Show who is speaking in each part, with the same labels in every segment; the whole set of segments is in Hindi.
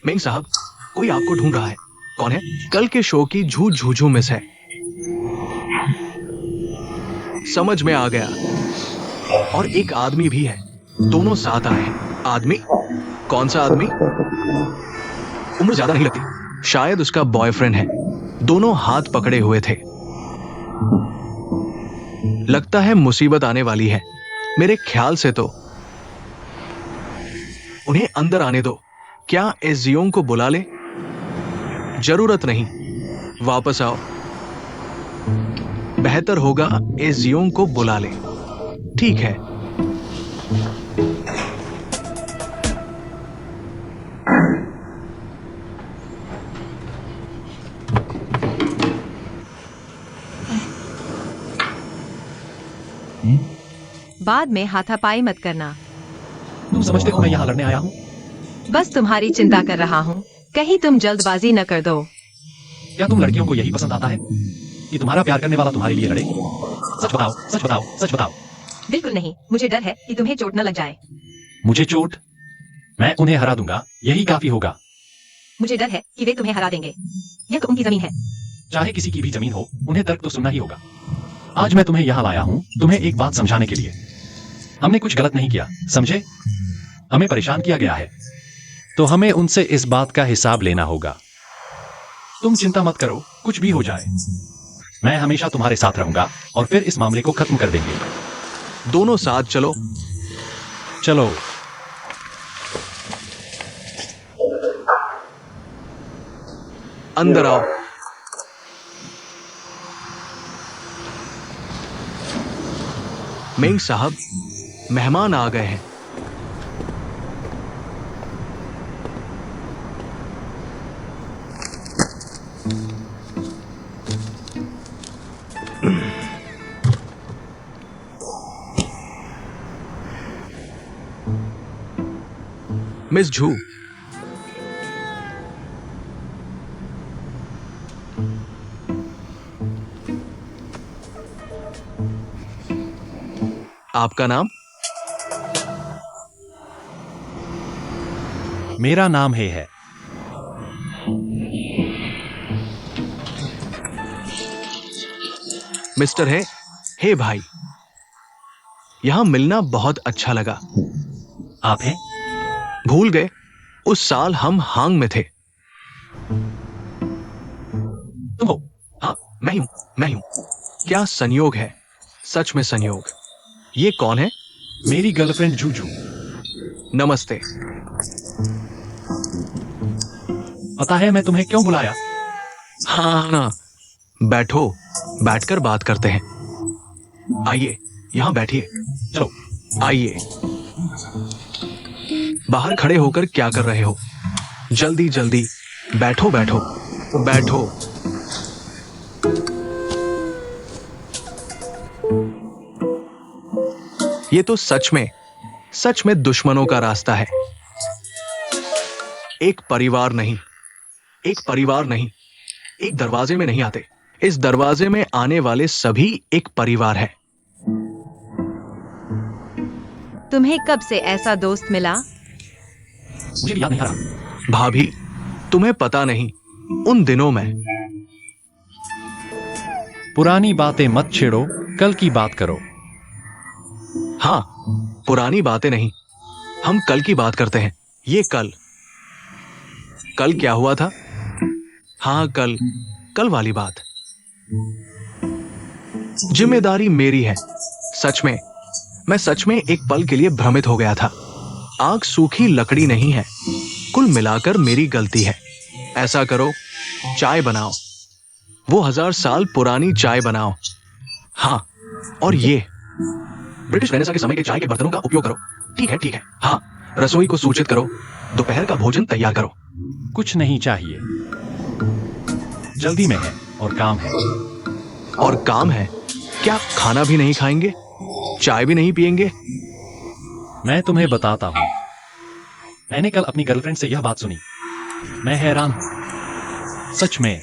Speaker 1: मेंग साहब, कोई आपको ढूंढ रहा है। कौन है? कल के शो की झू झूझू मिस है। समझ में आ गया। और एक आदमी भी है। दोनों साथ आए हैं। आदमी? कौन सा आदमी? उम्र ज्यादा नहीं लगती, शायद उसका बॉयफ्रेंड है। दोनों हाथ पकड़े हुए थे। लगता है मुसीबत आने वाली है। मेरे ख्याल से तो। उन्हें अंदर आने दो। क्या एजियोंग को बुला ले? जरूरत नहीं, वापस आओ। बेहतर होगा एजियोंग को बुला ले। ठीक है।
Speaker 2: बाद में हाथापाई मत करना।
Speaker 3: तुम समझते हो मैं यहाँ लड़ने आया हूँ?
Speaker 2: बस तुम्हारी चिंता कर रहा हूँ, कहीं तुम जल्दबाजी न कर दो।
Speaker 3: क्या तुम लड़कियों को यही पसंद आता है कि तुम्हारा प्यार करने वाला तुम्हारे लिए लड़े? सच बताओ, सच बताओ, सच बताओ।
Speaker 2: बिल्कुल नहीं, मुझे डर है कि तुम्हें चोट न लग जाए।
Speaker 3: मुझे चोट? मैं उन्हें हरा दूंगा, यही काफी होगा।
Speaker 2: मुझे डर है कि वे तुम्हें हरा देंगे। यह तो उनकी जमीन है।
Speaker 3: चाहे किसी की भी जमीन हो, उन्हें तर्क तो सुनना ही होगा। आज मैं तुम्हें यहाँ लाया हूँ तुम्हें एक बात समझाने के लिए। हमने कुछ गलत नहीं किया, समझे? हमें परेशान किया गया है, तो हमें उनसे इस बात का हिसाब लेना होगा। तुम चिंता मत करो, कुछ भी हो जाए मैं हमेशा तुम्हारे साथ रहूंगा और फिर इस मामले को खत्म कर देंगे।
Speaker 1: दोनों साथ चलो।
Speaker 3: चलो।
Speaker 1: अंदर आओ। मेंग साहब, मेहमान आ गए हैं। मिस झू, आपका नाम?
Speaker 3: मेरा नाम है।
Speaker 1: मिस्टर है। हे भाई, यहां मिलना बहुत अच्छा लगा।
Speaker 3: आप हैं?
Speaker 1: भूल गए? उस साल हम हांग में थे।
Speaker 3: तुम हो?
Speaker 1: हाँ, मैं हूं। क्या संयोग है, सच में संयोग। ये कौन है?
Speaker 3: मेरी गर्लफ्रेंड जूजू।
Speaker 1: नमस्ते।
Speaker 3: पता है मैं तुम्हें क्यों बुलाया?
Speaker 1: हाँ ना, बैठो, बैठकर बात करते हैं। आइए, यहां बैठिए।
Speaker 3: चलो।
Speaker 1: आइए। बाहर खड़े होकर क्या कर रहे हो? जल्दी जल्दी बैठो बैठो बैठो। ये तो सच में दुश्मनों का रास्ता है। एक परिवार नहीं, एक दरवाजे में नहीं आते। इस दरवाजे में आने वाले सभी एक परिवार है।
Speaker 2: तुम्हें कब से ऐसा दोस्त मिला?
Speaker 3: मुझे भी याद नहीं आ रहा।
Speaker 1: भाभी, तुम्हें पता नहीं, उन दिनों में।
Speaker 3: पुरानी बातें मत छेड़ो, कल की बात करो।
Speaker 1: हाँ, पुरानी बातें नहीं, हम कल की बात करते हैं। ये कल क्या हुआ था? हाँ, कल वाली बात। जिम्मेदारी मेरी है। मैं सच में एक पल के लिए भ्रमित हो गया था। आग सूखी लकड़ी नहीं है। कुल मिलाकर मेरी गलती है। ऐसा करो, चाय बनाओ। वो 1000 साल पुरानी चाय बनाओ। हाँ, और ये ब्रिटिश रेनेसां के समय के चाय के बर्तनों का उपयोग करो। ठीक है। हाँ, रसोई को सूचित करो, दोपहर का भोजन तैयार करो।
Speaker 3: कुछ नहीं चाहिए, जल्दी में है और काम है।
Speaker 1: और काम है? क्या खाना भी नहीं खाएंगे? चाय भी नहीं पिएंगे?
Speaker 3: मैं तुम्हें बताता हूँ, मैंने कल अपनी गर्लफ्रेंड से यह बात सुनी। मैं हैरान हूँ, सच में।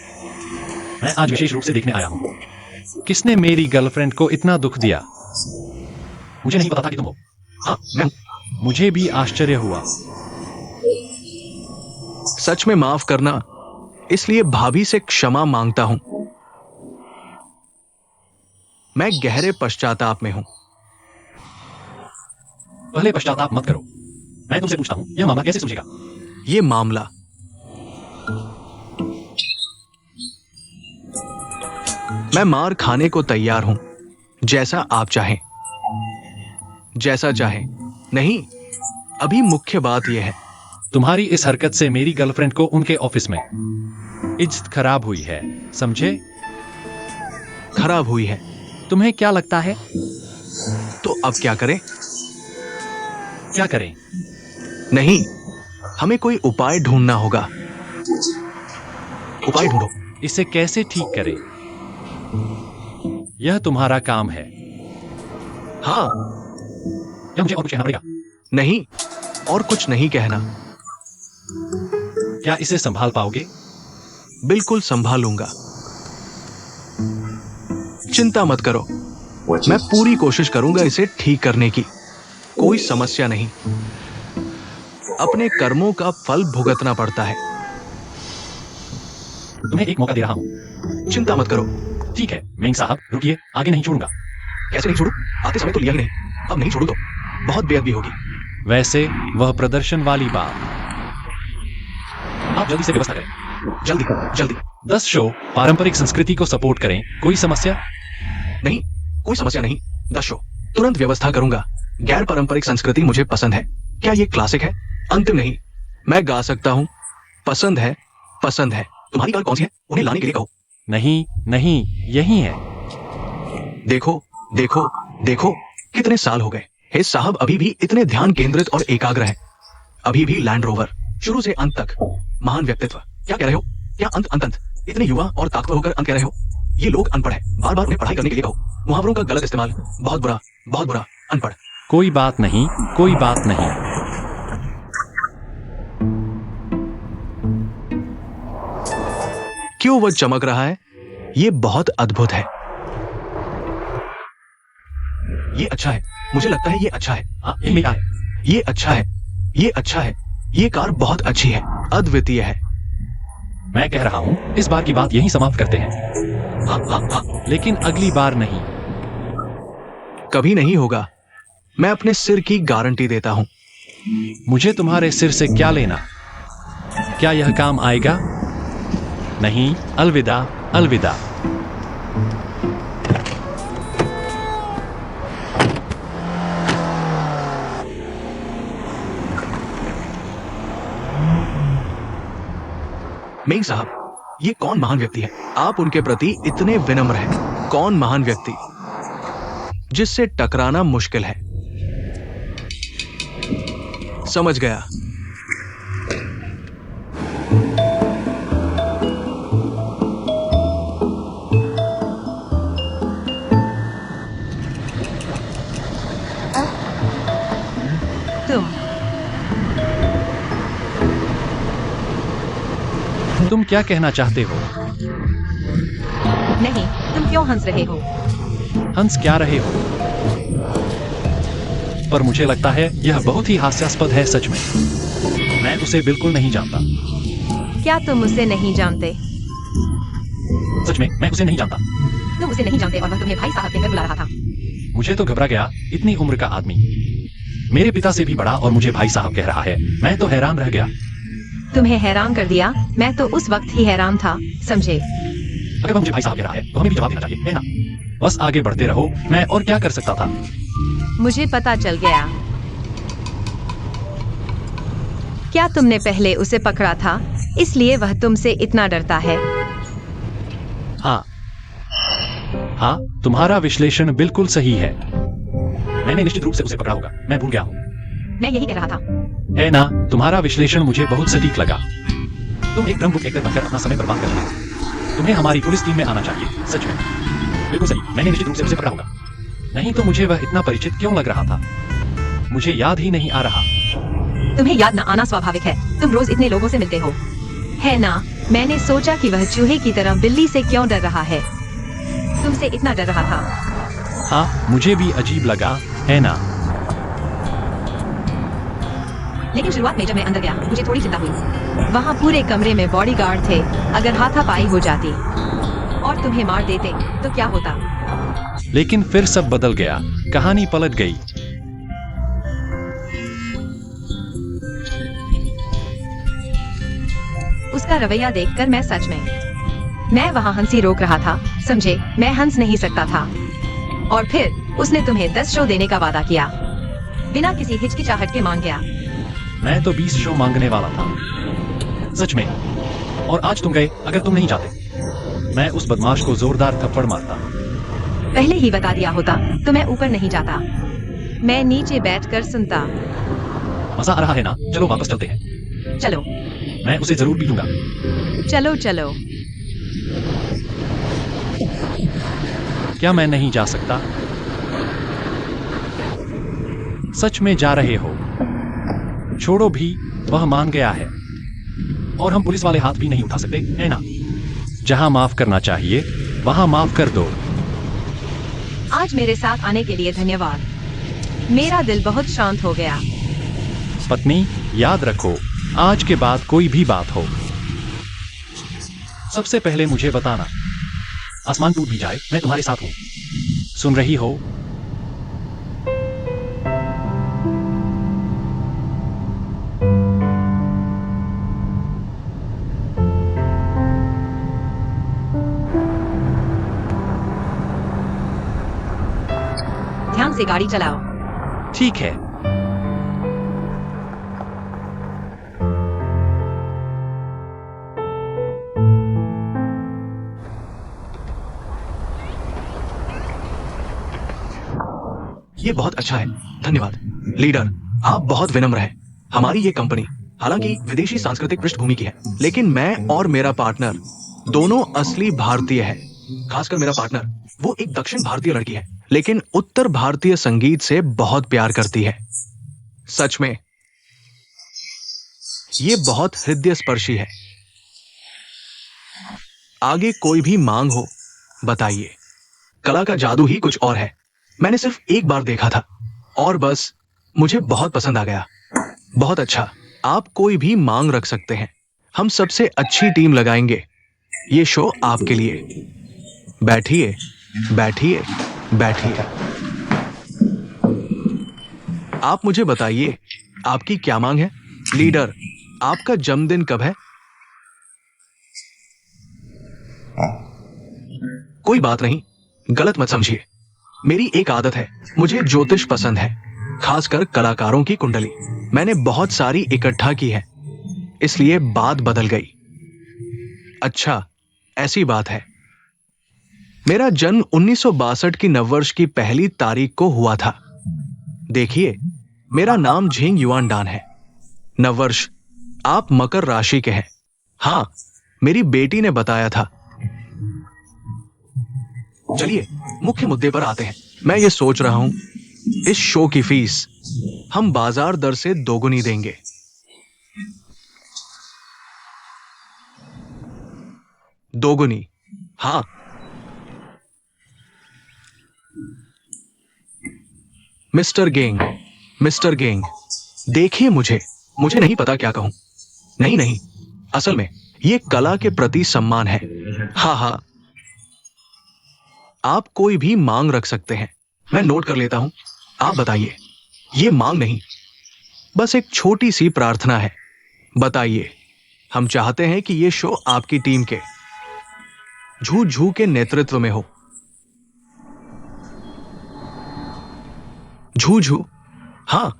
Speaker 3: मैं आज विशेष रूप से देखने आया हूँ किसने मेरी गर्लफ्रेंड को इतना दुख दिया। मुझे नहीं पता था कि तुम हो।
Speaker 1: हाँ, मैं।
Speaker 3: मुझे भी आश्चर्य हुआ।
Speaker 1: सच में माफ करना, इसलिए भाभी से क्षमा मांगता हूं। मैं गहरे पश्चाताप में हूं।
Speaker 3: पहले पश्चाताप मत करो। मैं तुमसे पूछता हूँ, यह मामला कैसे सुलझेगा?
Speaker 1: ये मामला मैं मार खाने को तैयार हूं, जैसा आप चाहें, जैसा चाहें। नहीं, अभी मुख्य बात यह है।
Speaker 3: तुम्हारी इस हरकत से मेरी गर्लफ्रेंड को उनके ऑफिस में इज्जत खराब हुई है, समझे?
Speaker 1: खराब हुई है
Speaker 3: तुम्हें क्या लगता है?
Speaker 1: तो अब क्या करें?
Speaker 3: क्या करें?
Speaker 1: नहीं, हमें कोई उपाय ढूंढना होगा। उपाय ढूंढो।
Speaker 3: इसे कैसे ठीक करें? यह तुम्हारा काम है।
Speaker 1: हाँ।
Speaker 3: या मुझे और कुछ कहना पड़ेगा?
Speaker 1: नहीं, और कुछ नहीं कहना।
Speaker 3: क्या इसे संभाल पाओगे?
Speaker 1: बिल्कुल संभालूंगा, चिंता मत करो। मैं पूरी कोशिश करूंगा इसे ठीक करने की। कोई समस्या नहीं। अपने कर्मों का फल भुगतना पड़ता है।
Speaker 3: तुम्हें एक मौका दे रहा हूं।
Speaker 1: चिंता मत करो।
Speaker 3: ठीक है मेंग साहब, रुकिए, आगे नहीं छोड़ूंगा।
Speaker 1: कैसे नहीं छोड़ू? आते समय तो लिया ही नहीं, अब नहीं छोड़ू तो बहुत बेअदबी होगी।
Speaker 3: वैसे वह प्रदर्शन वाली बात, आप जल्दी से व्यवस्था करें।
Speaker 1: जल्दी जल्दी।
Speaker 3: 10 शो पारंपरिक संस्कृति को सपोर्ट करें। कोई समस्या?
Speaker 1: नहीं, कोई समस्या नहीं। 10 शो तुरंत व्यवस्था करूंगा। गैर पारंपरिक संस्कृति मुझे पसंद है। क्या ये क्लासिक है? अंतिम नहीं। मैं गा सकता हूं। पसंद है, पसंद है। तुम्हारी कार कौन सी है? उन्हें लाने के लिए कहो।
Speaker 3: नहीं नहीं, यही है।
Speaker 1: देखो देखो देखो, कितने साल हो गए। हे साहब अभी भी इतने ध्यान केंद्रित और एकाग्र है। अभी भी लैंड रोवर, शुरू से अंत तक। महान व्यक्तित्व। क्या कह रहे हो? क्या अंत अंत अंत? इतने युवा और ताकतवर होकर अंत कह रहे हो? ये लोग अनपढ़ है। बार बार उन्हें पढ़ाई करने के लिए कहो। मुहावरों का गलत इस्तेमाल, बहुत बुरा, बहुत बुरा। अनपढ़।
Speaker 3: कोई बात नहीं, कोई बात नहीं।
Speaker 1: क्यों वह चमक रहा है? ये बहुत अद्भुत है। ये अच्छा है। मुझे लगता है ये अच्छा है।
Speaker 3: हाँ, ये मेरा है।
Speaker 1: ये अच्छा है। ये अच्छा है। ये कार बहुत अच्छी है, अद्वितीय है।
Speaker 3: मैं कह रहा हूँ, इस बार की बात यहीं समाप्त करते हैं।
Speaker 1: हाँ हाँ हाँ।
Speaker 3: लेकिन अगली बार नहीं।
Speaker 1: कभी नहीं होगा। मैं अपने सिर की गारंटी देता हूं।
Speaker 3: मुझे तुम्हारे सिर से क्या लेना? क्या यह काम आएगा? नहीं, अलविदा, अलविदा।
Speaker 1: मेंग साहब, ये कौन महान व्यक्ति है? आप उनके प्रति इतने विनम्र हैं। कौन महान व्यक्ति जिससे टकराना मुश्किल है? समझ गया।
Speaker 3: तुम क्या कहना चाहते हो?
Speaker 2: नहीं, तुम क्यों हंस रहे हो?
Speaker 3: हंस क्या रहे हो? पर मुझे लगता है यह बहुत ही हास्यास्पद है। सच में मैं उसे बिल्कुल नहीं जानता।
Speaker 2: क्या तुम उसे नहीं जानते?
Speaker 3: सच में मैं उसे नहीं जानता।
Speaker 2: तुम उसे नहीं जानते और वह तुम्हें भाई साहब कहकर बुला रहा था।
Speaker 3: मुझे तो घबरा गया। इतनी उम्र का आदमी, मेरे पिता से भी बड़ा, और मुझे भाई साहब कह रहा है। मैं तो हैरान रह गया।
Speaker 2: तुम्हें हैरान कर दिया? मैं तो उस वक्त ही हैरान था, समझे?
Speaker 3: अगर वह मुझे भाई साहब कह रहा है तो हमें भी जवाब देना चाहिए, है ना? बस आगे बढ़ते रहो। मैं और क्या कर सकता था?
Speaker 2: मुझे पता चल गया। क्या तुमने पहले उसे पकड़ा था, इसलिए वह तुमसे इतना डरता है?
Speaker 3: हाँ हाँ, तुम्हारा विश्लेषण बिल्कुल सही है। मैंने निश्चित रूप से उसे पकड़ा होगा। मैं भूल गया हूँ।
Speaker 2: मैं यही कह रहा था।
Speaker 3: है ना? तुम्हारा विश्लेषण मुझे बहुत सटीक लगा। तुम एक ड्रम बुक एक्टर बनकर अपना समय बर्बाद कर रहे हो। तुम्हें हमारी पुलिस टीम में आना चाहिए। सच में बिल्कुल सही। मैंने निश्चित रूप से उसे पकड़ा होगा। नहीं तो मुझे वह इतना परिचित क्यों लग रहा था? मुझे याद ही नहीं आ रहा।
Speaker 2: तुम्हें याद न आना स्वाभाविक है। तुम रोज इतने लोगों से मिलते हो, है ना? मैंने सोचा कि वह चूहे की तरह बिल्ली से क्यों डर रहा है। तुमसे इतना डर रहा था।
Speaker 3: हाँ, मुझे भी अजीब लगा, है ना?
Speaker 2: लेकिन शुरुआत में जब मैं अंदर गया मुझे थोड़ी चिंता हुई। वहाँ पूरे कमरे में बॉडीगार्ड थे। अगर हाथापाई हो जाती और तुम्हें मार देते तो क्या होता?
Speaker 3: लेकिन फिर सब बदल गया, कहानी पलट गई।
Speaker 2: उसका रवैया देखकर मैं वहाँ हंसी रोक रहा था, समझे? मैं हंस नहीं सकता था। और फिर उसने तुम्हें 10 शो देने का वादा किया, बिना किसी हिचकिचाहट के मांग गया।
Speaker 3: मैं तो 20 शो मांगने वाला था, सच में। और आज तुम गए। अगर तुम नहीं जाते मैं उस बदमाश को जोरदार थप्पड़ मारता।
Speaker 2: पहले ही बता दिया होता तो मैं ऊपर नहीं जाता, मैं नीचे बैठकर सुनता।
Speaker 3: मजा आ रहा है ना? चलो वापस चलते हैं।
Speaker 2: चलो
Speaker 3: मैं उसे जरूर पीटूंगा।
Speaker 2: चलो चलो।
Speaker 3: क्या मैं नहीं जा सकता? सच में जा रहे हो? छोड़ो भी, वह मान गया है और हम पुलिस वाले हाथ भी नहीं उठा सकते, है ना? जहां माफ करना चाहिए वहां माफ कर दो।
Speaker 2: आज मेरे साथ आने के लिए धन्यवाद, मेरा दिल बहुत शांत हो गया।
Speaker 3: पत्नी, याद रखो, आज के बाद कोई भी बात हो, सबसे पहले मुझे बताना। आसमान टूट भी जाए मैं तुम्हारे साथ हूं, सुन रही हो?
Speaker 2: ध्यान से गाड़ी चलाओ।
Speaker 3: ठीक है।
Speaker 1: ये बहुत अच्छा है, धन्यवाद। लीडर, आप बहुत विनम्र हैं। हमारी ये कंपनी हालांकि विदेशी सांस्कृतिक पृष्ठभूमि की है, लेकिन मैं और मेरा पार्टनर दोनों असली भारतीय हैं। खासकर मेरा पार्टनर, वो एक दक्षिण भारतीय लड़की है, लेकिन उत्तर भारतीय संगीत से बहुत प्यार करती है। सच में ये बहुत हृदय स्पर्शी है। आगे कोई भी मांग हो बताइए। कला का जादू ही कुछ और है। मैंने सिर्फ एक बार देखा था और बस मुझे बहुत पसंद आ गया। बहुत अच्छा, आप कोई भी मांग रख सकते हैं। हम सबसे अच्छी टीम लगाएंगे। ये शो आपके लिए। बैठिए, बैठिए, बैठिए। आप मुझे बताइए, आपकी क्या मांग है? लीडर, आपका जन्मदिन कब है? कोई बात नहीं, गलत मत समझिए। मेरी एक आदत है, मुझे ज्योतिष पसंद है, खासकर कलाकारों की कुंडली। मैंने बहुत सारी इकट्ठा की है, इसलिए बात बदल गई। अच्छा, ऐसी बात है। मेरा जन्म 1962 की नववर्ष की पहली तारीख को हुआ था। देखिए, मेरा नाम झिंग युआन डान है। नववर्ष, आप मकर राशि के हैं। हाँ, मेरी बेटी ने बताया था। चलिए मुख्य मुद्दे पर आते हैं। मैं ये सोच रहा हूं, इस शो की फीस हम बाजार दर से दोगुनी देंगे। दोगुनी? हाँ। मिस्टर गेंग, देखिए, मुझे नहीं पता क्या कहूं। नहीं नहीं, असल में ये कला के प्रति सम्मान है। हाँ हाँ, आप कोई भी मांग रख सकते हैं। मैं नोट कर लेता हूं। आप बताइए। ये मांग नहीं, बस एक छोटी सी प्रार्थना है। बताइए। हम चाहते हैं कि ये शो आपकी टीम के झू झू के नेतृत्व में हो। झू झू? हाँ।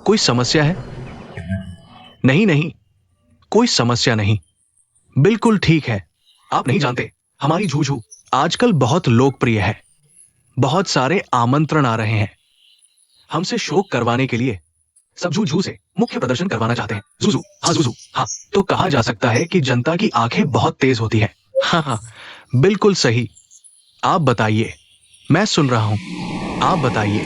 Speaker 1: कोई समस्या है? नहीं नहीं, कोई समस्या नहीं। बिल्कुल ठीक है। आप नहीं जानते, हमारी झू झू आजकल बहुत लोकप्रिय है। बहुत सारे आमंत्रण आ रहे हैं हमसे शो करवाने के लिए। सब झू झू से मुख्य प्रदर्शन करवाना चाहते हैं। जुजू, हाँ जुजू, हाँ। तो कहा जा सकता है कि जनता की आंखें बहुत तेज होती है। हाँ हाँ, बिल्कुल सही। आप बताइए, मैं सुन रहा हूं। आप बताइए।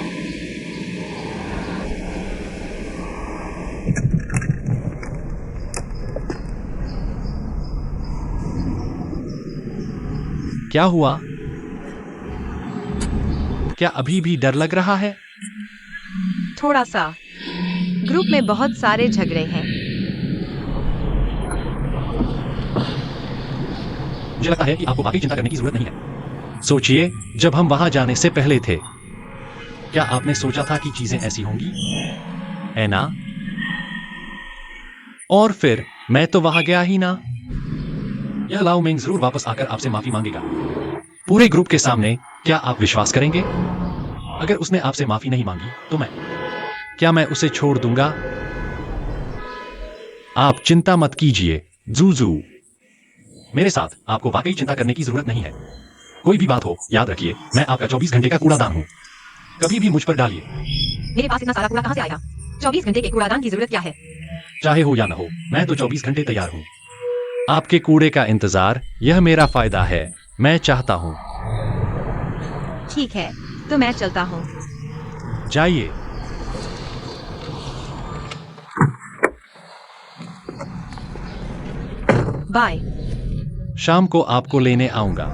Speaker 3: क्या हुआ? क्या अभी भी डर लग रहा है?
Speaker 2: थोड़ा सा। ग्रुप में बहुत सारे झगड़े हैं।
Speaker 3: मुझे लगता है कि आपको वाकई चिंता करने की जरूरत नहीं है। सोचिए, जब हम वहां जाने से पहले थे, क्या आपने सोचा था कि चीजें ऐसी होंगी, है ना? और फिर मैं तो वहां गया ही ना। यह लाओ मिंग जरूर वापस आकर आपसे माफी मांगेगा, पूरे ग्रुप के सामने। क्या आप विश्वास करेंगे? अगर उसने आपसे माफी नहीं मांगी तो क्या मैं उसे छोड़ दूंगा? आप चिंता मत कीजिए जूजू, मेरे साथ आपको वाकई चिंता करने की जरूरत नहीं है। कोई भी बात हो, याद रखिए, मैं आपका 24 घंटे का कूड़ादान हूं। कभी भी मुझ पर डालिए।
Speaker 2: मेरे पास इतना सारा कूड़ा कहां से आएगा? 24 घंटे के कूड़ादान की जरूरत क्या है?
Speaker 3: चाहे हो या ना हो, मैं तो 24 घंटे तैयार हूं। आपके कूड़े का इंतजार, यह मेरा फायदा है। मैं चाहता हूं।
Speaker 2: ठीक है, तो मैं चलता हूँ।
Speaker 3: जाइए।
Speaker 2: बाय।
Speaker 3: शाम को आपको लेने आऊंगा।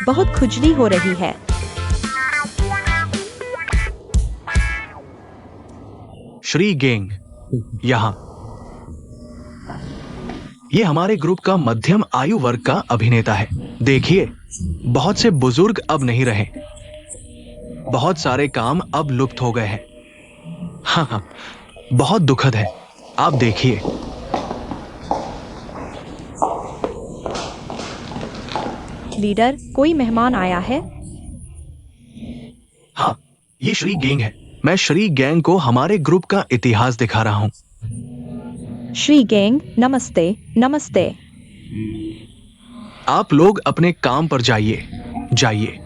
Speaker 4: बहुत खुजली हो रही है।
Speaker 1: श्री गेंग यहाँ। ये हमारे ग्रुप का मध्यम आयु वर्ग का अभिनेता है। देखिए, बहुत से बुजुर्ग अब नहीं रहे। बहुत सारे काम अब लुप्त हो गए हैं। हाँ हाँ, बहुत दुखद है। आप देखिए।
Speaker 4: लीडर, कोई मेहमान आया है?
Speaker 1: हाँ, ये श्री गेंग है। मैं श्री गेंग को हमारे ग्रुप का इतिहास दिखा रहा हूँ।
Speaker 4: श्री गेंग, नमस्ते। नमस्ते।
Speaker 1: आप लोग अपने काम पर जाइए, जाइए।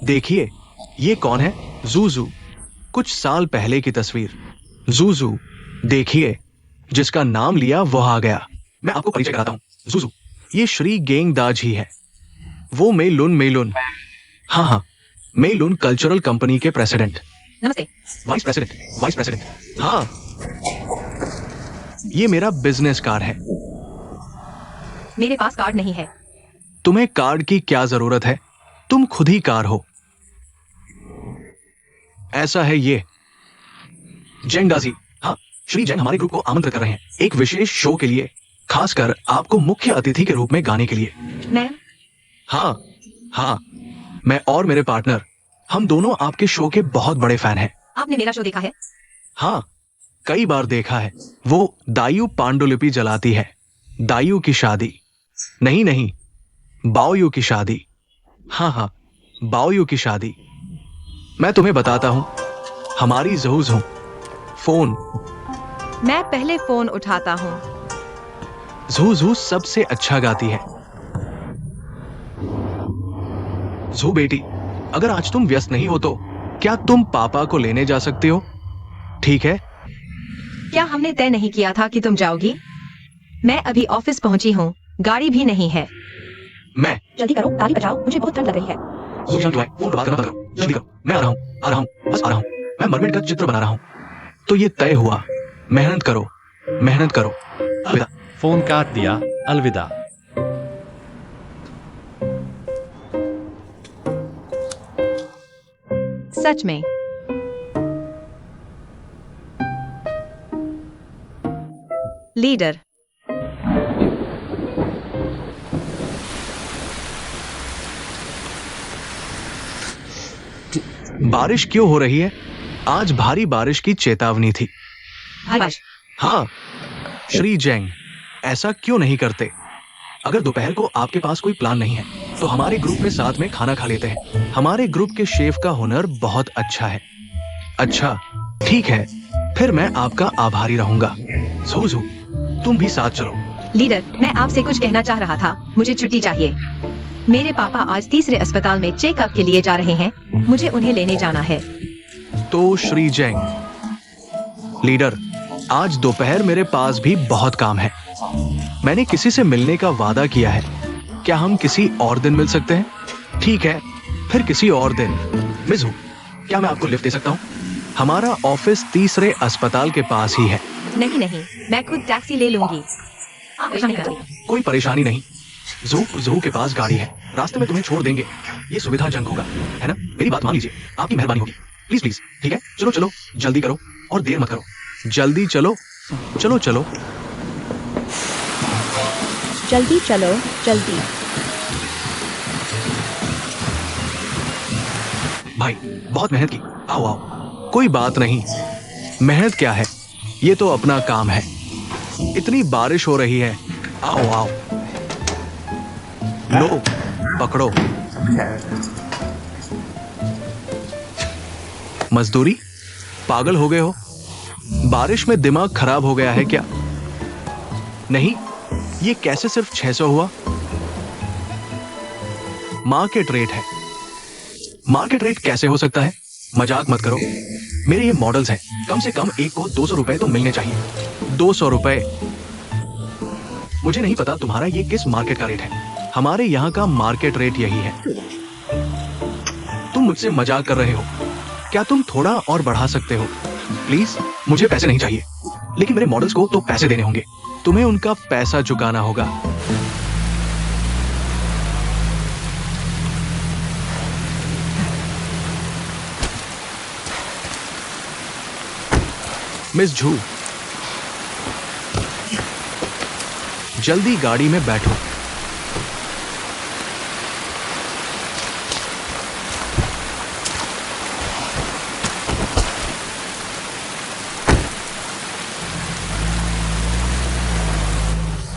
Speaker 1: देखिए, ये कौन है? जूजू। कुछ साल पहले की तस्वीर। जूजू, देखिए, जिसका नाम लिया वह आ गया। मैं आपको परिचय कराता हूँ। जूजू, ये श्री गेंग दाज ही है। वो मेलुन। हाँ हाँ, मेलुन कल्चरल कंपनी के प्रेसिडेंट।
Speaker 2: नमस्ते।
Speaker 1: Vice president. हाँ, ये मेरा बिजनेस कार्ड है।
Speaker 2: मेरे पास कार्ड नहीं है।
Speaker 1: तुम्हें कार्ड की क्या जरूरत है? तुम खुद ही कार हो। ऐसा है ये जेंगाजी। हाँ, श्री जैन हमारे ग्रुप को आमंत्रित कर रहे हैं एक विशेष शो के लिए, खासकर आपको मुख्य अतिथि के रूप में गाने के लिए।
Speaker 2: मैं?
Speaker 1: हाँ, मैं और मेरे पार्टनर, हम दोनों आपके शो के बहुत बड़े फैन हैं।
Speaker 2: आपने मेरा शो देखा है?
Speaker 1: हाँ, कई बार देखा है। वो दायु पांडुलिपि जलाती है। दायु की शादी नहीं, बाओयू की शादी। हाँ, बाओयू की शादी। मैं तुम्हें बताता हूं, हमारी जहूज फोन।
Speaker 2: मैं पहले फोन उठाता हूँ।
Speaker 1: जू सबसे अच्छा गाती है। जू बेटी, अगर आज तुम व्यस्त नहीं हो तो क्या तुम पापा को लेने जा सकते हो? ठीक है?
Speaker 2: क्या हमने तय नहीं किया था कि तुम जाओगी? मैं अभी ऑफिस पहुंची हूँ, गाड़ी भी नहीं है।
Speaker 1: मैं
Speaker 4: जल्दी करो, ताली बजाओ, मुझे बहुत ठंड लग रही है।
Speaker 1: फोन पर बात करना बंद करो। जल्दी करो, मैं आ रहा हूँ, बस आ रहा हूँ। मैं मरमेड का चित्र बना रहा हूँ। तो ये तय हुआ। मेहनत करो। अलविदा।
Speaker 3: फोन काट दिया। अलविदा।
Speaker 2: सच में? लीडर,
Speaker 1: बारिश क्यों हो रही है? आज भारी बारिश की चेतावनी थी।
Speaker 2: हर्ष,
Speaker 1: हाँ, श्री जैंग, ऐसा क्यों नहीं करते? अगर दोपहर को आपके पास कोई प्लान नहीं है तो हमारे ग्रुप में साथ में खाना खा लेते हैं। हमारे ग्रुप के शेफ का हुनर बहुत अच्छा है। अच्छा, ठीक है, फिर मैं आपका आभारी रहूंगा। जू, तुम भी साथ चलो।
Speaker 2: लीडर, मैं आपसे कुछ कहना चाह रहा था। मुझे छुट्टी चाहिए। मेरे पापा आज तीसरे अस्पताल में चेकअप के लिए जा रहे हैं। मुझे उन्हें लेने जाना है।
Speaker 1: तो श्री जैंग, लीडर, आज दोपहर मेरे पास भी बहुत काम है। मैंने किसी से मिलने का वादा किया है। क्या हम किसी और दिन मिल सकते हैं? ठीक है, फिर किसी और दिन। मिस हू, क्या मैं आपको लिफ्ट दे सकता हूँ? हमारा ऑफिस तीसरे अस्पताल के पास ही है।
Speaker 2: नहीं नहीं, मैं खुद टैक्सी ले लूंगी। परेशानी कर रही है।
Speaker 1: कोई परेशानी नहीं। जू के पास गाड़ी है, रास्ते में तुम्हें छोड़ देंगे। ये सुविधाजनक होगा, है ना? मेरी बात मान लीजिए, आपकी मेहरबानी होगी। प्लीज प्लीज, ठीक है? चलो चलो, जल्दी करो और देर मत करो। जल्दी चलो, चलो चलो।
Speaker 4: जल्दी चलो, जल्दी।
Speaker 1: भाई, बहुत मेहनत की। आओ आओ, कोई बात नहीं। मेहनत क्या है, ये तो अपना काम है। इतनी बारिश हो रही है। आओ आओ, लो, पकड़ो। मजदूरी? पागल हो गए हो? बारिश में दिमाग खराब हो गया है क्या? नहीं, ये कैसे सिर्फ 600 हुआ? मार्केट रेट है। मार्केट रेट कैसे हो सकता है? मजाक मत करो। मेरे ये मॉडल्स हैं, कम से कम एक को 200 रुपए तो मिलने चाहिए। 200 रुपए? मुझे नहीं पता तुम्हारा ये किस मार्केट का रेट है। हमारे यहाँ का मार्केट रेट यही है। तुम मुझसे मजाक कर रहे हो? क्या तुम थोड़ा और बढ़ा सकते हो? प्लीज, मुझे पैसे नहीं चाहिए, लेकिन मेरे मॉडल्स को तो पैसे देने होंगे। तुम्हें उनका पैसा चुकाना होगा। मिस झू, जल्दी गाड़ी में बैठो।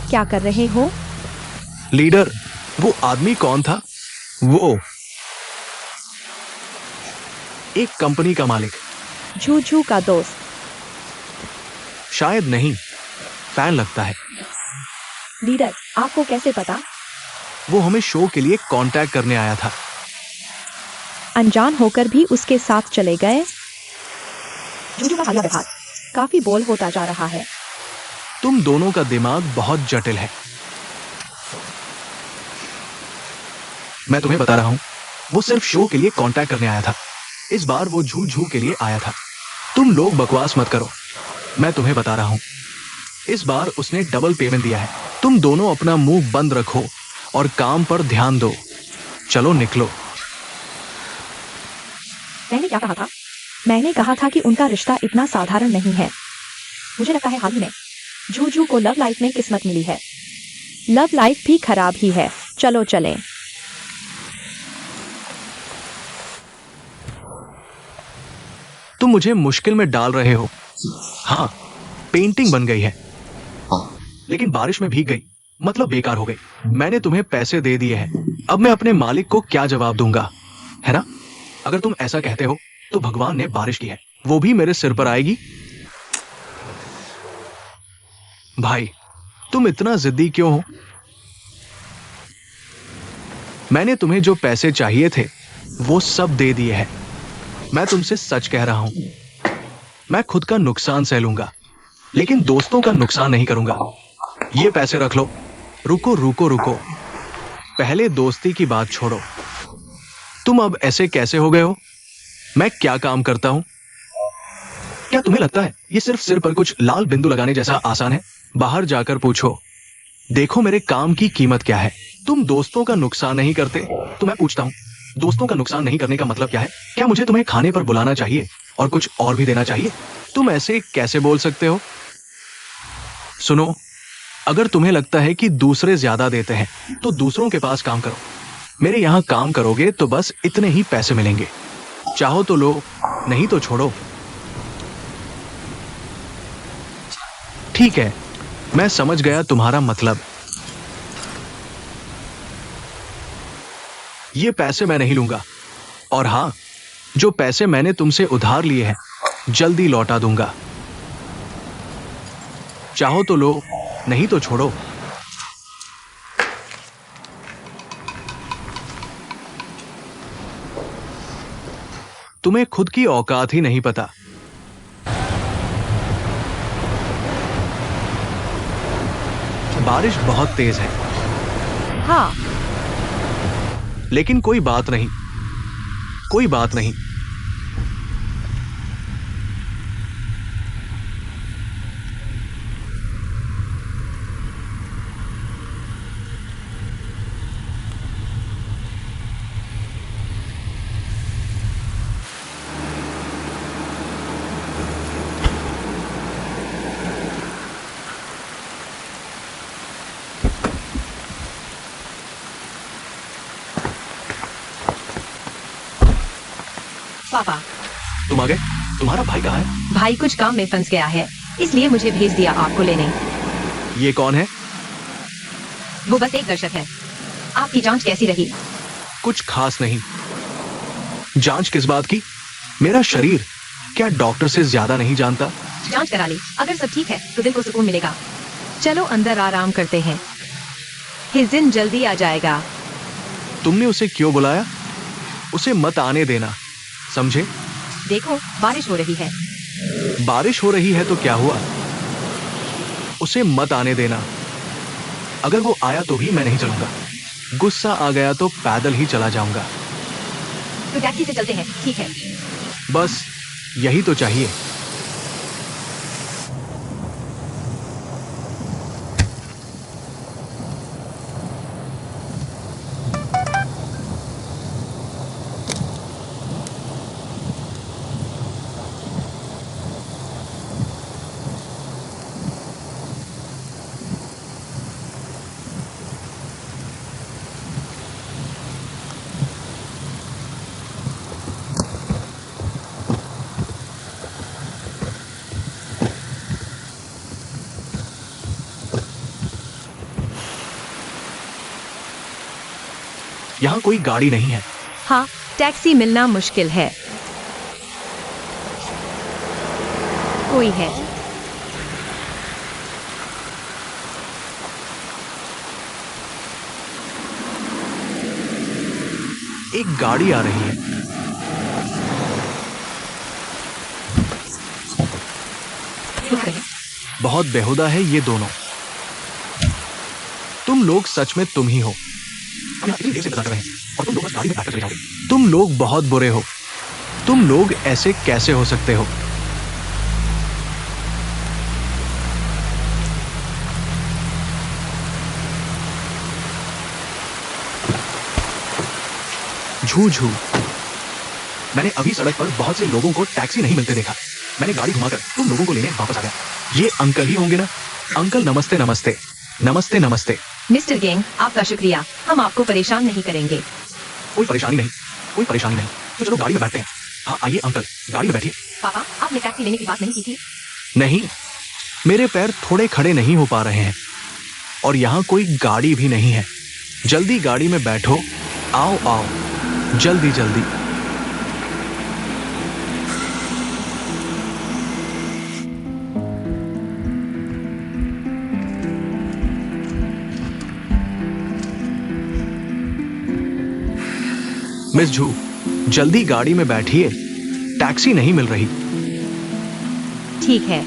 Speaker 4: क्या कर रहे हो?
Speaker 1: लीडर, वो आदमी कौन था? वो एक कंपनी का मालिक।
Speaker 4: झूझू का दोस्त?
Speaker 1: शायद नहीं, फैन लगता है।
Speaker 4: लीडर, आपको कैसे पता?
Speaker 1: वो हमें शो के लिए कांटेक्ट करने आया था।
Speaker 4: अनजान होकर भी उसके साथ चले गए? झूझू का हालिया व्यवहार काफी बोल होता जा रहा है।
Speaker 1: तुम दोनों का दिमाग बहुत जटिल है। मैं तुम्हें बता रहा हूं, वो सिर्फ शो के लिए कांटेक्ट करने आया था। इस बार वो झू के लिए आया था। तुम लोग बकवास मत करो, मैं तुम्हें बता रहा हूं। इस बार उसने डबल पेमेंट दिया है। तुम दोनों अपना मुंह बंद रखो और काम पर ध्यान दो। चलो निकलो।
Speaker 4: मैंने क्या कहा था? मैंने कहा था कि उनका रिश्ता इतना साधारण नहीं है। मुझे लगता है हाल ही में झूझू को लव लाइफ में किस्मत मिली है। लव लाइफ भी खराब ही है। चलो चलें।
Speaker 1: तुम मुझे मुश्किल में डाल रहे हो। हाँ, पेंटिंग बन गई है, लेकिन बारिश में भीग गई, मतलब बेकार हो गई। मैंने तुम्हें पैसे दे दिए हैं, अब मैं अपने मालिक को क्या जवाब दूंगा, है ना? अगर तुम ऐसा कहते हो तो भगवान ने बारिश की है, वो भी मेरे सिर पर आएगी। भाई, तुम इतना जिद्दी क्यों हो? मैंने तुम्हें जो पैसे चाहिए थे वो सब दे दिए हैं। मैं तुमसे सच कह रहा हूं। मैं खुद का नुकसान सह लूंगा, लेकिन दोस्तों का नुकसान नहीं करूंगा। ये पैसे रख लो। रुको रुको रुको, पहले दोस्ती की बात छोड़ो। तुम अब ऐसे कैसे हो गए हो? मैं क्या काम करता हूं? क्या तुम्हें लगता है ये सिर्फ सिर पर कुछ लाल बिंदु लगाने जैसा आसान है? बाहर जाकर पूछो, देखो मेरे काम की कीमत क्या है। तुम दोस्तों का नुकसान नहीं करते, तो मैं पूछता हूं, दोस्तों का नुकसान नहीं करने का मतलब क्या है? क्या मुझे तुम्हें खाने पर बुलाना चाहिए और कुछ और भी देना चाहिए? तुम ऐसे कैसे बोल सकते हो? सुनो, अगर तुम्हें लगता है कि दूसरे ज्यादा देते हैं तो दूसरों के पास काम करो। मेरे यहां काम करोगे तो बस इतने ही पैसे मिलेंगे। चाहो तो लो, नहीं तो छोड़ो। ठीक है, मैं समझ गया तुम्हारा मतलब। ये पैसे मैं नहीं लूंगा। और हाँ, जो पैसे मैंने तुमसे उधार लिए हैं जल्दी लौटा दूंगा। चाहो तो लो, नहीं तो छोड़ो। तुम्हें खुद की औकात ही नहीं पता। बारिश बहुत तेज है,
Speaker 4: हाँ,
Speaker 1: लेकिन कोई बात नहीं, कोई बात नहीं।
Speaker 2: पापा,
Speaker 1: तुम आ गए? तुम्हारा भाई कहाँ है?
Speaker 2: भाई कुछ काम में फंस गया है, इसलिए मुझे भेज दिया आपको लेने।
Speaker 1: ये कौन है?
Speaker 2: वो बस एक दर्शक है। आपकी जांच कैसी रही?
Speaker 1: कुछ खास नहीं। जांच किस बात की? मेरा शरीर क्या डॉक्टर से ज्यादा नहीं जानता?
Speaker 2: जांच करा ली, अगर सब ठीक है तो दिल को सुकून मिलेगा। चलो अंदर आराम करते हैं, हिज़न जल्दी आ जाएगा।
Speaker 1: तुमने उसे क्यों बुलाया? उसे मत आने देना, समझे?
Speaker 2: देखो, बारिश हो रही है।
Speaker 1: बारिश हो रही है तो क्या हुआ? उसे मत आने देना। अगर वो आया तो भी मैं नहीं चलूंगा। गुस्सा आ गया तो पैदल ही चला जाऊंगा।
Speaker 2: तो टैक्सी से चलते हैं, ठीक है?
Speaker 1: बस यही तो चाहिए। यहाँ कोई गाड़ी नहीं है।
Speaker 2: हाँ, टैक्सी मिलना मुश्किल है। कोई है।
Speaker 1: एक गाड़ी आ रही है।
Speaker 2: रुक गए।
Speaker 1: बहुत बेहुदा है ये दोनों। तुम लोग सच में तुम ही हो। हम यहाँ इतनी देर से इंतजार कर रहे हैं और तुम लोग बस गाड़ी में बैठकर चले जाओगे। तुम लोग बहुत बुरे हो। तुम लोग ऐसे कैसे हो सकते हो? झू झू। मैंने अभी सड़क पर बहुत से लोगों को टैक्सी नहीं मिलते देखा। मैंने गाड़ी घुमाकर तुम लोगों को लेने वापस आ गया। ये अंकल ही होंगे ना? अंकल नमस्ते नमस्ते नमस्ते नमस्ते।
Speaker 2: मिस्टर गैंग, आपका शुक्रिया। हम आपको परेशान नहीं करेंगे।
Speaker 1: कोई परेशानी नहीं, कोई परेशानी नहीं। तो चलो गाड़ी में बैठते हैं। हाँ आइए अंकल, गाड़ी में बैठिए।
Speaker 2: पापा, आपने टैक्सी लेने की बात नहीं की थी?
Speaker 1: नहीं, मेरे पैर थोड़े खड़े नहीं हो पा रहे हैं और यहाँ कोई गाड़ी भी नहीं है। जल्दी गाड़ी में बैठो। आओ आओ, जल्दी जल्दी। मिस झू, जल्दी गाड़ी में बैठिए। टैक्सी नहीं मिल रही।
Speaker 2: ठीक है।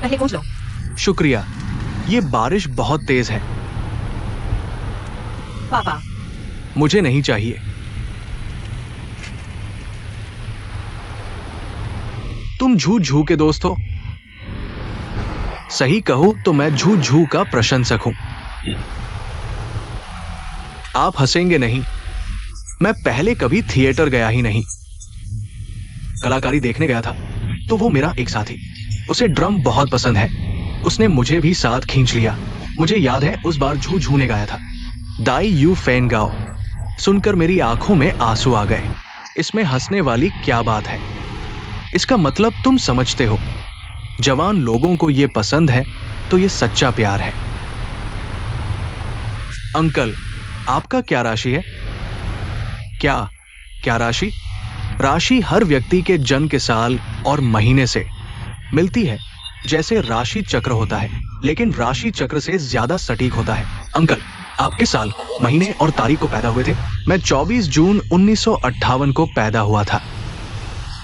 Speaker 2: पहले पूछ लो।
Speaker 1: शुक्रिया। ये बारिश बहुत तेज है।
Speaker 2: पापा,
Speaker 1: मुझे नहीं चाहिए। तुम झू झू के दोस्त हो। सही कहूं तो मैं झू झू का प्रशंसक हूं। आप हंसेंगे नहीं। मैं पहले कभी थिएटर गया ही नहीं। कलाकारी देखने गया था तो वो मेरा एक साथी, उसे ड्रम बहुत पसंद है, उसने मुझे भी साथ खींच लिया। मुझे याद है उस बार झू झू ने गाया था दाई यू फैन गाओ। सुनकर मेरी आंखों में आंसू आ गए। इसमें हंसने वाली क्या बात है? इसका मतलब तुम समझते हो, जवान लोगों को ये पसंद है तो ये सच्चा प्यार है। अंकल, आपका क्या राशि है? क्या क्या राशि? राशि हर व्यक्ति के जन्म के साल और महीने से मिलती है, जैसे राशि चक्र होता है, लेकिन राशि चक्र से ज्यादा सटीक होता है। अंकल, आप किस साल, महीने और तारीख को पैदा हुए थे? मैं 24 जून 1958 को पैदा हुआ था।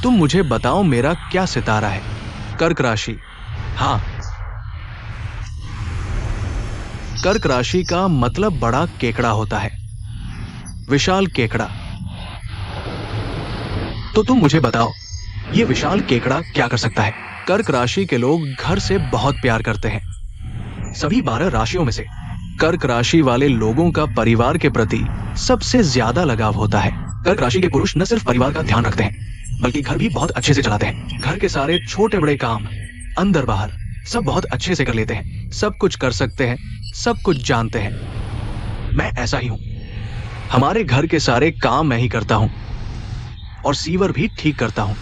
Speaker 1: तुम मुझे बताओ मेरा क्या सितारा है? कर्क राशि। हाँ, कर्क राशि का मतलब बड़ा केकड़ा होता है, विशाल केकड़ा। तो तुम मुझे बताओ ये विशाल केकड़ा क्या कर सकता है? कर्क राशि के लोग घर से बहुत प्यार करते हैं। सभी 12 राशियों में से कर्क राशि वाले लोगों का परिवार के प्रति सबसे ज्यादा लगाव होता है। कर्क राशि के पुरुष न सिर्फ परिवार का ध्यान रखते हैं बल्कि घर भी बहुत अच्छे से चलाते हैं। घर के सारे छोटे बड़े काम, अंदर बाहर, सब बहुत अच्छे से कर लेते हैं। सब कुछ कर सकते हैं, सब कुछ जानते हैं। मैं ऐसा ही हूं। हमारे घर के सारे काम मैं ही करता हूं और सीवर भी ठीक करता हूं।